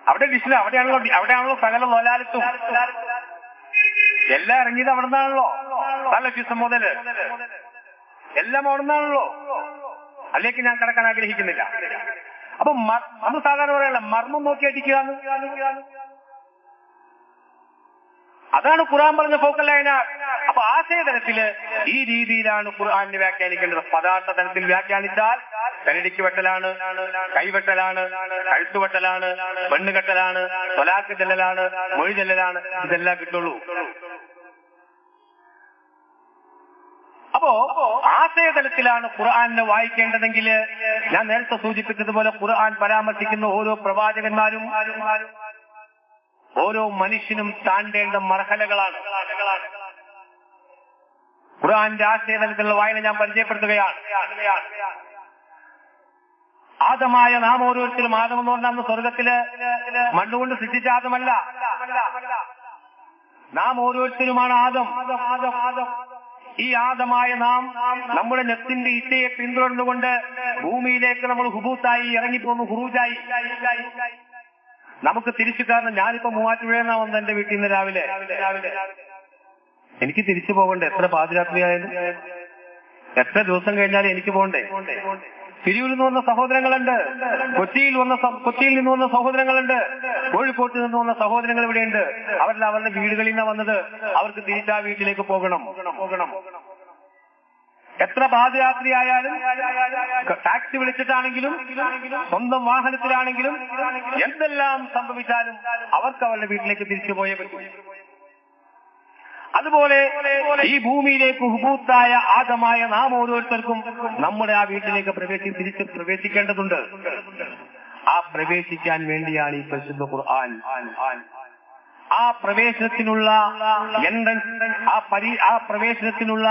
അവിടെ ഡിസ്റ്റിൽ അവിടെയാണല്ലോ സകല ലോലാലത്തും എല്ലാം ഇറങ്ങിയത് അവിടെ നിന്നാണല്ലോ. തലഫിസം മുതല് എല്ലാം അവിടെ നിന്നാണല്ലോ. അതിലേക്ക് ഞാൻ കിടക്കാൻ ആഗ്രഹിക്കുന്നില്ല. അപ്പൊ നമ്മൾ സാധാരണ പറയല്ല മർമ്മം നോക്കി അടിക്കുക. അതാണ് ഖുർആൻ പറഞ്ഞ ഫോക്കൽ ലൈന. അപ്പൊ ആശയതലത്തില് ഈ രീതിയിലാണ് ഖുർആനെ വ്യാഖ്യാനിക്കേണ്ടത്. പദാർത്ഥ തലത്തിൽ വ്യാഖ്യാനിച്ചാൽ കരടിക്ക് വെട്ടലാണ്, കൈവെട്ടലാണ്, കഴുത്തുവെട്ടലാണ്, പെണ്ണുകെട്ടലാണ്, തൊലാക്ക് ചെല്ലലാണ്, മൊഴി ചെല്ലലാണ്, ഇതെല്ലാം കിട്ടുള്ളൂ. അപ്പോ ആശയതലത്തിലാണ് ഖുർആനെ വായിക്കേണ്ടതെങ്കിൽ ഞാൻ നേരത്തെ സൂചിപ്പിച്ചതുപോലെ ഖുർആൻ പരാമർശിക്കുന്ന ഓരോ പ്രവാചകന്മാരും ഓരോ മനുഷ്യനും താണ്ടേണ്ട മർഹലകളാണ്. ഖുർആന്റെ ആശയതലത്തിലുള്ള വായന ഞാൻ പരിചയപ്പെടുത്തുകയാണ്. ആദമായ നാം ഓരോരുത്തരും, ആദം എന്ന് പറഞ്ഞാൽ അന്ന് സ്വർഗത്തില് മണ്ണുകൊണ്ട് സൃഷ്ടിച്ച ആദമല്ല, നാം ഓരോരുത്തരുമാണ് ആദം. ഈ ആദമായ നാം നമ്മുടെ നെഫ്സിന്റെ ഇച്ഛയെ പിന്തുടർന്നുകൊണ്ട് ഭൂമിയിലേക്ക് നമ്മൾ ഹുബൂത്തായി ഇറങ്ങിപ്പോന്നു, ഹുറൂജായി. നമുക്ക് തിരിച്ചു കാരണം ഞാനിപ്പോ മൂവാറ്റുപുഴയെന്നാ വന്നത് എന്റെ വീട്ടിൽ നിന്ന് രാവിലെ. എനിക്ക് തിരിച്ചു പോകണ്ടേ? എത്ര പാതിരാത്രിയായാലും എത്ര ദിവസം കഴിഞ്ഞാലും എനിക്ക് പോകണ്ടേ? തിരൂരിൽ നിന്ന് വന്ന സഹോദരങ്ങളുണ്ട്, കൊച്ചിയിൽ നിന്ന് വന്ന സഹോദരങ്ങളുണ്ട്, കോഴിക്കോട്ട് നിന്ന് വന്ന സഹോദരങ്ങൾ ഇവിടെയുണ്ട്. അവരെല്ലാം അവരുടെ വീടുകളിൽ നിന്നാണ് വന്നത്. അവർക്ക് തിരിച്ചാ വീട്ടിലേക്ക് പോകണം. എത്ര പാതിരാത്രിയായാലും ടാക്സി വിളിച്ചിട്ടാണെങ്കിലും സ്വന്തം വാഹനത്തിലാണെങ്കിലും എന്തെല്ലാം സംഭവിച്ചാലും അവർക്ക് അവരുടെ വീട്ടിലേക്ക് തിരിച്ചു പോയേ പറ്റൂ. അതുപോലെ ഈ ഭൂമിയിലേക്ക് ഹുബൂത്തായ ആദമായ നാം ഓരോരുത്തർക്കും നമ്മുടെ ആ വീട്ടിലേക്ക് തിരിച്ച് പ്രവേശിക്കേണ്ടതുണ്ട്. ആ പ്രവേശിക്കാൻ വേണ്ടിയാണ് ഈ പരിശുദ്ധ ഖുർആൻ. ആ പ്രവേശനത്തിനുള്ള എൻട്രൻസ്, ആ പ്രവേശനത്തിനുള്ള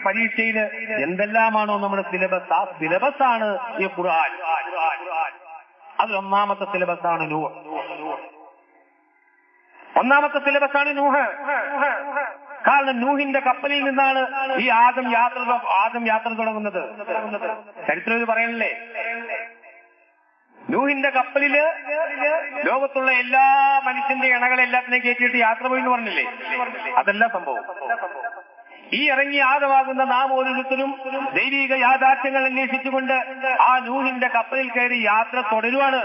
പരീക്ഷയിൽ എന്തെല്ലാമാണോ നമ്മുടെ സിലബസ്, ആ സിലബസാണ് ഈ ഖുർആൻ. അതിലൊന്നാമത്തെ സിലബസാണ് നൂഹ്. ഒന്നാമത്തെ സിലബസാണ് നൂഹ്. കാരണം നൂഹിന്റെ കപ്പലിൽ നിന്നാണ് ഈ ആദം യാത്ര തുടങ്ങുന്നത്. ചരിത്രം പറയണല്ലേ, നൂഹിന്റെ കപ്പലില് ലോകത്തുള്ള എല്ലാ മനുഷ്യന്റെ ഇണകളെല്ലാത്തിനെയും കയറ്റിയിട്ട് യാത്ര പോയി എന്ന് പറഞ്ഞില്ലേ? അതല്ല സംഭവം. ഈ ഇറങ്ങി ആദമാകുന്ന നാം ഓരോരുത്തരും ദൈവിക യാഥാർത്ഥ്യങ്ങൾ അന്വേഷിച്ചുകൊണ്ട് ആ നൂഹിന്റെ കപ്പലിൽ കയറി യാത്ര തുടരുവാണ്.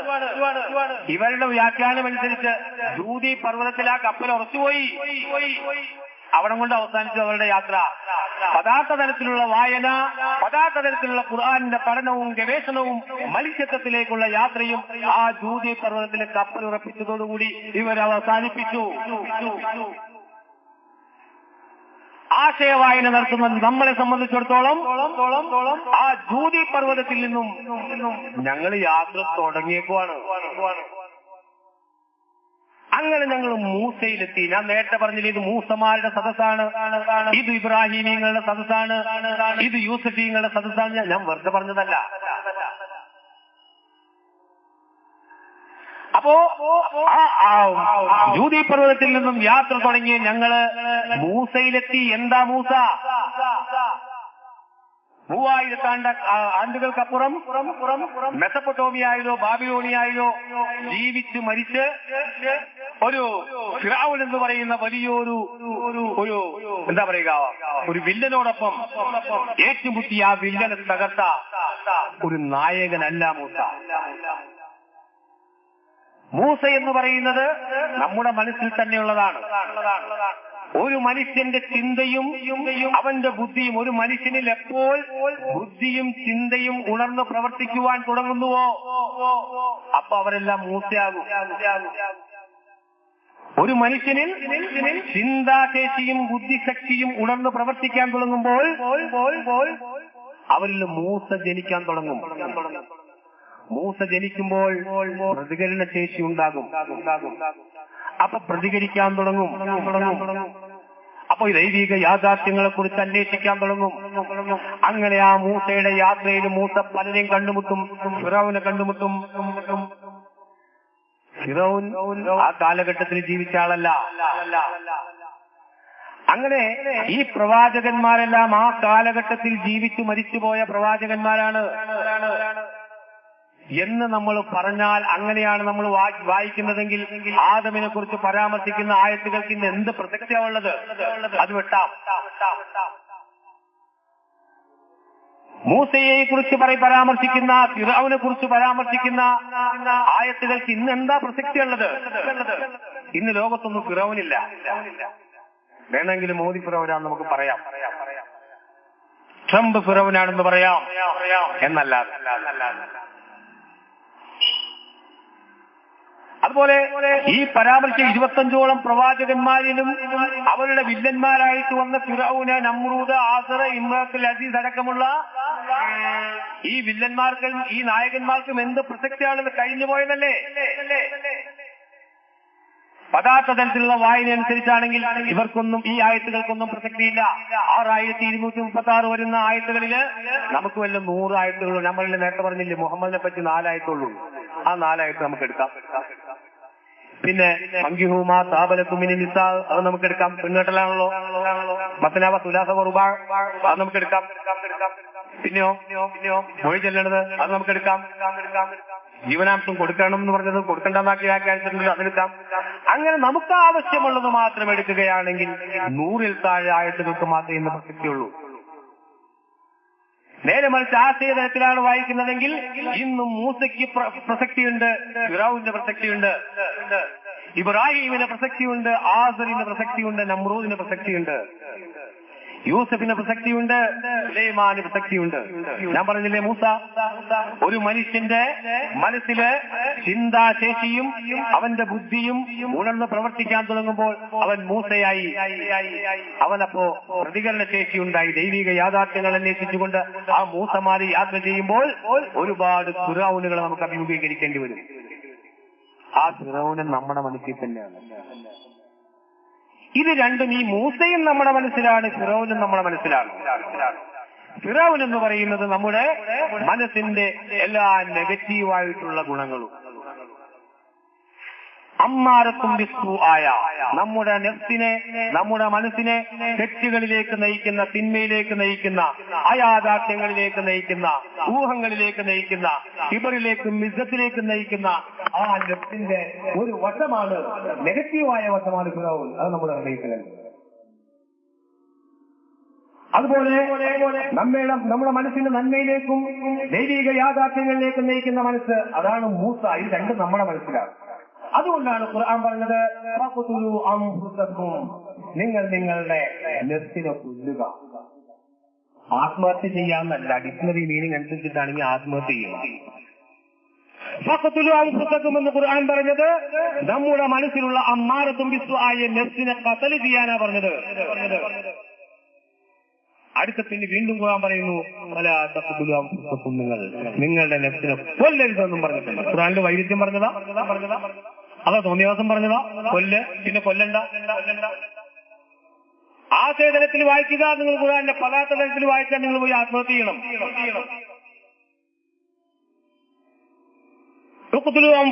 ഇവരുടെ വ്യാഖ്യാനം അനുസരിച്ച് ദൂതി പർവ്വതത്തിൽ ആ കപ്പൽ ഉറച്ചുപോയി. അവിടെ കൊണ്ട് അവസാനിച്ചു അവരുടെ യാത്ര. പദാർത്ഥ തലത്തിലുള്ള വായന, പദാർത്ഥ തലത്തിലുള്ള ഖുർആനിന്റെ പഠനവും ഗവേഷണവും മത്സ്യത്വത്തിലേക്കുള്ള യാത്രയും ആ ദൂതി പർവ്വതത്തിലെ കപ്പൽ ഉറപ്പിച്ചതോടുകൂടി ഇവർ അവസാനിപ്പിച്ചു. ആശയവായന നടത്തുന്ന നമ്മളെ സംബന്ധിച്ചിടത്തോളം ആ ജൂതി പർവ്വതത്തിൽ നിന്നും ഞങ്ങൾ യാത്ര തുടങ്ങിയേക്കുവാണ്. അങ്ങനെ ഞങ്ങൾ മൂസയിലെത്തി. ഞാൻ നേരത്തെ പറഞ്ഞില്ല, ഇത് മൂസമാരുടെ സദസ്സാണ്, ഇത് ഇബ്രാഹിമീങ്ങളുടെ സദസ്സാണ്, ഇത് യൂസഫീങ്ങളുടെ സദസ്സാണ്. ഞാൻ വെറുതെ പറഞ്ഞതല്ല. അപ്പോ ജൂതി പർവ്വതത്തിൽ നിന്നും യാത്ര തുടങ്ങി ഞങ്ങള് മൂസയിലെത്തി. എന്താ മൂസ? 3000 ആണ്ടുകൾക്കപ്പുറം മെസപ്പൊട്ടോമിയായിലോ ബാബിലോണിയായിലോ ജീവിച്ച് മരിച്ച് ഒരു ഫിറഔൻ എന്ന് പറയുന്ന വലിയൊരു എന്താ പറയുക, ഒരു വില്ലനോടൊപ്പം ഏറ്റുമുട്ടി ആ വില്ലനെ തകർത്ത ഒരു നായകനല്ല മൂസ. മൂസ എന്ന് പറയുന്നത് നമ്മുടെ മനസ്സിൽ തന്നെയുള്ളതാണ്. ഒരു മനുഷ്യന്റെ ചിന്തയും അവന്റെ ബുദ്ധിയും, ഒരു മനുഷ്യനിൽ എപ്പോൾ ബുദ്ധിയും ചിന്തയും ഉണർന്ന് പ്രവർത്തിക്കുവാൻ തുടങ്ങുന്നുവോ അപ്പൊ അവരെല്ലാം മൂസയാകും. ഒരു മനുഷ്യനിൽ ചിന്താശേഷിയും ബുദ്ധിശക്തിയും ഉണർന്ന് പ്രവർത്തിക്കാൻ തുടങ്ങുമ്പോൾ അവരിൽ മൂസ ജനിക്കാൻ തുടങ്ങും. മൂസ ജനിക്കുമ്പോൾ പ്രതികരണ ശേഷി ഉണ്ടാകും. അപ്പൊ പ്രതികരിക്കാൻ തുടങ്ങും. അപ്പൊ ദൈവിക യാഥാർത്ഥ്യങ്ങളെ കുറിച്ച് അന്വേഷിക്കാൻ തുടങ്ങും. അങ്ങനെ ആ മൂസയുടെ യാത്രയിൽ മൂസ പലരെയും കണ്ടുമുട്ടും. ഫിറൗനെ കണ്ടുമുട്ടും. ഫിറൗൻ ആ കാലഘട്ടത്തിൽ ജീവിച്ച ആളല്ല. അങ്ങനെ ഈ പ്രവാചകന്മാരെല്ലാം ആ കാലഘട്ടത്തിൽ ജീവിച്ചു മരിച്ചുപോയ പ്രവാചകന്മാരാണ് എന്ന് നമ്മൾ പറഞ്ഞാൽ, അങ്ങനെയാണ് നമ്മൾ വായിക്കുന്നതെങ്കിൽ ആദമിനെ കുറിച്ച് പരാമർശിക്കുന്ന ആയത്തുകൾക്ക് ഇന്ന് എന്ത് പ്രസക്തിയാണുള്ളത്? അത് വെട്ടാം. മൂസയെ കുറിച്ച് പരാമർശിക്കുന്ന, ഫിറഔനെ കുറിച്ച് പരാമർശിക്കുന്ന ആയത്തുകൾക്ക് ഇന്ന് എന്താ പ്രസക്തിയുള്ളത്? ഇന്ന് ലോകത്തൊന്നും ഫിറൗനില്ല. വേണമെങ്കിൽ മോദി ഫിറൗനാണെന്ന് നമുക്ക് പറയാം, ട്രംപ് ഫിറൗനാണെന്ന് പറയാം എന്നല്ലാതെ. അതുപോലെ ഈ പരാമർശ 25ഓളം പ്രവാചകന്മാരിലും അവരുടെ വില്ലന്മാരായിട്ട് വന്ന ഫിറൗന്, നമ്രൂദ്, ആസർ, ഇമ്രാത്തുൽ അസീസ് അടക്കമുള്ള ഈ വില്ലന്മാർക്കും ഈ നായകന്മാർക്കും എന്ത് പ്രസക്തിയാണെന്ന് കഴിഞ്ഞു പോയതല്ലേ? പദാർത്ഥ തലത്തിലുള്ള വായന അനുസരിച്ചാണെങ്കിൽ ഇവർക്കൊന്നും ഈ ആയത്തുകൾക്കൊന്നും പ്രസക്തിയില്ല. 6236 വരുന്ന ആയത്തുകളില് നമുക്ക് വല്ല 100 ആയത്തുകളോ, നമ്മൾ നേരത്തെ പറഞ്ഞില്ലേ മുഹമ്മദിനെ പറ്റി 4 ആയത്തുള്ളൂ, ആ 4 ആയത്ത് നമുക്ക് എടുക്കാം. പിന്നെ മങ്കിഹൂമാ സാബലക്കുമിനി നിസാ അത് നമുക്ക് എടുക്കാം, പെണ്ണുകെട്ടലാണല്ലോ. മത്തനാവ തുലാസ റുബാ അത് നമുക്ക് എടുക്കാം. പിന്നെയോ മൊഴി ചെല്ലണത് അത് നമുക്ക് എടുക്കാം. ജീവനാംശം കൊടുക്കണം എന്ന് പറഞ്ഞത് കൊടുക്കണ്ടെന്നാക്കി വ്യാഖ്യാനിച്ചിട്ടുണ്ട്, അതെടുക്കാം. അങ്ങനെ നമുക്ക് ആവശ്യമുള്ളത് മാത്രം എടുക്കുകയാണെങ്കിൽ 100-ൽ താഴെ ആയത്തുകൾക്ക് മാത്രമേ ഇന്ന് പ്രസക്തിയുള്ളൂ. നേരെ മറിച്ച് ആശയതലത്തിലാണ് വായിക്കുന്നതെങ്കിൽ ഇന്നും മൂസയ്ക്ക് പ്രസക്തിയുണ്ട്, ഫിറൗന്റെ പ്രസക്തിയുണ്ട്, ഇബ്രാഹിമിന് പ്രസക്തിയുണ്ട്, ആസറിന് പ്രസക്തിയുണ്ട്, നമ്രൂദിന് പ്രസക്തിയുണ്ട്, യൂസഫിന് പ്രസക്തിയുണ്ട്, സുലൈമാന് പ്രസക്തിയുണ്ട്. ഞാൻ പറഞ്ഞില്ലേ, മൂസ ഒരു മനുഷ്യന്റെ മനസ്സില് ചിന്താശേഷിയും അവന്റെ ബുദ്ധിയും ഉണർന്ന് പ്രവർത്തിക്കാൻ തുടങ്ങുമ്പോൾ അവൻ മൂസയായി. അവനപ്പോ പ്രതികരണശേഷി ഉണ്ടായി. ദൈവിക യാഥാർത്ഥ്യങ്ങൾ അന്വേഷിച്ചുകൊണ്ട് ആ മൂസമാരി യാത്ര ചെയ്യുമ്പോൾ ഒരുപാട് ഫിറൗനുകളെ നമുക്ക് അഭിമുഖീകരിക്കേണ്ടി വരും. ആ ഫിറൗനൻ നമ്മുടെ മനസ്സിൽ തന്നെയാണ്. ഇത് രണ്ടും, ഈ മൂസയും നമ്മുടെ മനസ്സിലാണ്, ഫിറൗനും നമ്മുടെ മനസ്സിലാണ്. ഫിറൗൻ എന്ന് പറയുന്നത് നമ്മുടെ മനസ്സിന്റെ എല്ലാ നെഗറ്റീവായിട്ടുള്ള ഗുണങ്ങളും, അമ്മാരത്തും ബിസ്സൂആയ നമ്മുടെ നെഫ്സിനെ, നമ്മുടെ മനസ്സിനെ തെറ്റുകളിലേക്ക് നയിക്കുന്ന, തിന്മയിലേക്ക് നയിക്കുന്ന, അയാഥാർത്ഥ്യങ്ങളിലേക്ക് നയിക്കുന്ന, ഊഹങ്ങളിലേക്ക് നയിക്കുന്ന, കിബറിലേക്കും മിസ്സത്തിലേക്ക് നയിക്കുന്ന ആ നെഫ്സിന്റെ ഒരു വശമാണ്, നെഗറ്റീവായ വശമാണ് ഫിറൗൻ. അത് നമ്മുടെ ഹൃദയത്തിലുണ്ട്. അതുപോലെ നമ്മുടെ മനസ്സിന്റെ നന്മയിലേക്കും ദൈവിക യാഥാർത്ഥ്യങ്ങളിലേക്കും നയിക്കുന്ന മനസ്സ്, അതാണ് മൂസ. ഇത് രണ്ടും നമ്മുടെ മനസ്സിലാണ്. അതുകൊണ്ടാണ് ഖുർആൻ പറഞ്ഞത് നിങ്ങൾ നിങ്ങളുടെ നെഫ്സിനെ കൊല്ലുക. ആത്മഹത്യ ചെയ്യാന്നല്ല, ഡിക്ഷണറി മീനിങ് അനുസരിച്ചിട്ടാണെങ്കിൽ ആത്മഹത്യ ചെയ്യണം. എന്ന് ഖുർആൻ പറഞ്ഞത് നമ്മുടെ മനസ്സിലുള്ള അമ്മാരത്തും ബിസ്സുആയ നെഫ്സിനെ ഖത്ൽ ചെയ്യാനാ പറഞ്ഞത്. അടുത്ത പിന്നെ വീണ്ടും ഖുർആൻ പറയുന്നു നിങ്ങൾ നിങ്ങളുടെ നെഫ്സിനെ കൊല്ലരുതെന്നും പറഞ്ഞിട്ടുണ്ട്. ഖുർആനിൽ വൈരുദ്ധ്യം പറഞ്ഞതാ, അതാ തോന്നിയവാസം പറഞ്ഞതാ. പിന്നെ കൊല്ലണ്ട. ആശയതലത്തിൽ വായിക്കുക നിങ്ങൾ ഖുർആനിന്റെ, പദാർത്ഥ തലത്തിൽ വായിച്ചാൽ നിങ്ങൾ പോയി ആത്മഹത്യ ചെയ്യണം.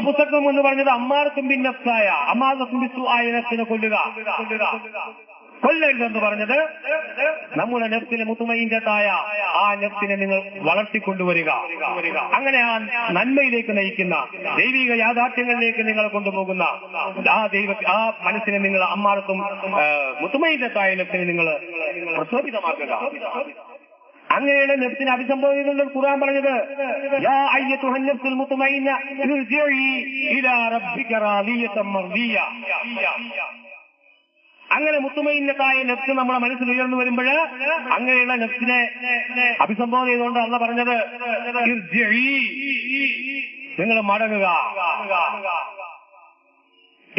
പുസ്തകം എന്ന് പറഞ്ഞത് അമ്മാരത്തും ബിന്നഫ്സായ, അമ്മാരത്തും ബിസ്സുആയ നെഫ്സിനെ കൊല്ലുക. കൊല്ലരുതെന്ന് പറഞ്ഞത് നമ്മുടെ നെഫ്സിനെ മുത്തുമയിൻ്റെതായ ആ നെഫ്സിനെ നിങ്ങൾ വളർത്തിക്കൊണ്ടുവരിക. അങ്ങനെ ആ നന്മയിലേക്ക് നയിക്കുന്ന, ദൈവിക യാഥാർത്ഥ്യങ്ങളിലേക്ക് നിങ്ങളെ കൊണ്ടുപോകുന്ന ആ മനസ്സിനെ നിങ്ങൾ അമ്മാരത്തും മുത്തുമയിൻ്റെതായ നെഫ്സിനെ നിങ്ങൾ പ്രചോദിതമാക്കുക. അങ്ങനെയാണ് നെഫ്സിനെ അഭിസംബോധന ഖുർആൻ പറഞ്ഞത്. യാ അയ്യതുഹൻ നഫ്സുൽ മുത്മയിന്ന ഇർജിഇ ഇലാ റബ്ബിക റാദിയതൻ മർദിയ. അങ്ങനെ മുത്തുമയിന്നതായ നെഫ്സ് നമ്മുടെ മനസ്സിൽ ഉയർന്നു വരുമ്പോൾ അങ്ങനെയുള്ള നെഫ്സിനെ അഭിസംബോധന ചെയ്തുകൊണ്ട് അല്ലാഹു പറഞ്ഞത് നിങ്ങൾ മടങ്ങുക,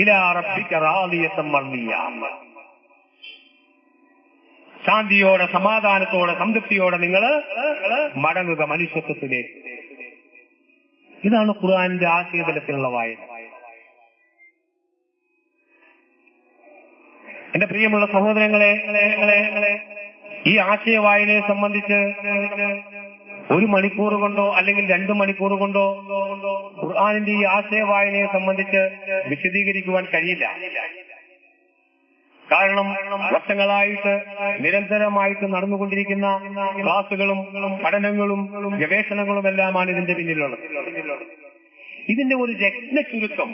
ഇലാ റബ്ബിക റാദിയതൻ മർദിയ. ശാന്തിയോടെ, സമാധാനത്തോടെ, സംതൃപ്തിയോടെ നിങ്ങൾ മടങ്ങുക മനുഷ്യത്വത്തിലേക്ക്. ഇതാണ് ഖുർആന്റെ ആശയതലത്തിലുള്ള വായന. എന്റെ പ്രിയമുള്ള സഹോദരങ്ങളെ, ഈ ആശയ വായനയെ സംബന്ധിച്ച് 1 മണിക്കൂർ കൊണ്ടോ അല്ലെങ്കിൽ 2 മണിക്കൂർ കൊണ്ടോ ഖുർആനിന്റെ ഈ ആശയ വായനയെ സംബന്ധിച്ച് വിശദീകരിക്കുവാൻ കഴിയില്ല. കാരണം വർഷങ്ങളായിട്ട് നിരന്തരമായിട്ട് നടന്നുകൊണ്ടിരിക്കുന്ന ക്ലാസുകളും പഠനങ്ങളും ഗവേഷണങ്ങളും എല്ലാമാണ് ഇതിന്റെ പിന്നിലുള്ളത്. ഇതിന്റെ ഒരു രത്ന ചുരുക്കം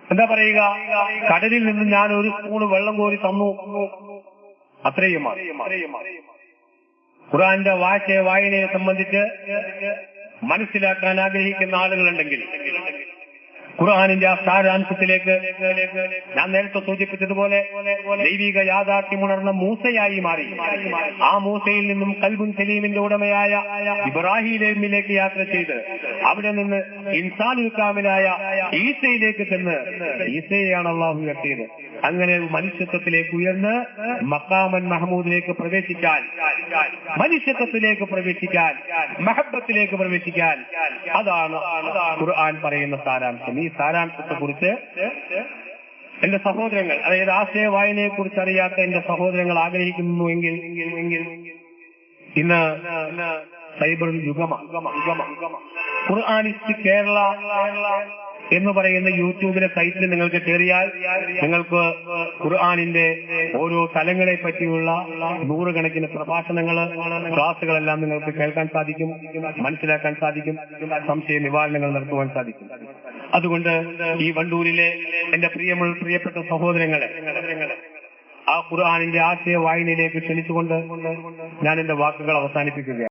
എന്താ പറയുക, കടലിൽ നിന്ന് ഞാൻ ഒരു സ്പൂണ് വെള്ളം കോരി തന്നു, അത്രയും. ഖുർആന്റെ വായനയെ സംബന്ധിച്ച് മനസ്സിലാക്കാൻ ആഗ്രഹിക്കുന്ന ആളുകളുണ്ടെങ്കിൽ ഖുർആനിന്റെ ആ സാരാംശത്തിലേക്ക് ഞാൻ നേരത്തെ സൂചിപ്പിച്ചതുപോലെ ദൈവിക യാഥാർത്ഥ്യമുണർന്ന മൂസയായി മാറി. ആ മൂസയിൽ നിന്നും കൽബുൻ സലീമിന്റെ ഉടമയായ ഇബ്രാഹിമിലേക്ക് യാത്ര ചെയ്ത് അവിടെ നിന്ന് ഇൻസാനുൽ കാമിലായ ഈസയിലേക്ക് ചെന്ന് ഈസയെയാണ് അള്ളാഹു ഉയർത്തിയത്. അങ്ങനെ മനുഷ്യത്വത്തിലേക്ക് ഉയർന്ന് മഖാമൻ മഹ്മൂദിലേക്ക് പ്രവേശിക്കാൻ, മനുഷ്യത്വത്തിലേക്ക് പ്രവേശിക്കാൻ, മഹബത്തിലേക്ക് പ്രവേശിക്കാൻ, അതാണ് ഖുർആൻ പറയുന്ന സാരാംശം. ഈ സാരാംശത്തെ കുറിച്ച് എന്റെ സഹോദരങ്ങൾ, അതായത് ആശയ വായനയെ കുറിച്ച് അറിയാത്ത എന്റെ സഹോദരങ്ങൾ ആഗ്രഹിക്കുന്നുവെങ്കിൽ ഇന്ന് സൈബർ യുഗമാണ്. ഖുർആനിസ്റ്റ് കേരള എന്ന് പറയുന്ന യൂട്യൂബിലെ സൈറ്റിൽ നിങ്ങൾക്ക് കയറിയാൽ നിങ്ങൾക്ക് ഖുർആനിന്റെ ഓരോ തലങ്ങളെ പറ്റിയുള്ള നൂറുകണക്കിന് പ്രഭാഷണങ്ങൾ, ക്ലാസുകളെല്ലാം നിങ്ങൾക്ക് കേൾക്കാൻ സാധിക്കും, മനസ്സിലാക്കാൻ സാധിക്കും, സംശയ നിവാരണങ്ങൾ നടത്തുവാൻ സാധിക്കും. അതുകൊണ്ട് ഈ വണ്ടൂരിലെ എന്റെ പ്രിയപ്പെട്ട സഹോദരങ്ങളെ ആ ഖുർആനിന്റെ ആശയ വായനയിലേക്ക് ക്ഷണിച്ചുകൊണ്ട് ഞാൻ എന്റെ വാക്കുകൾ അവസാനിപ്പിക്കുകയാണ്.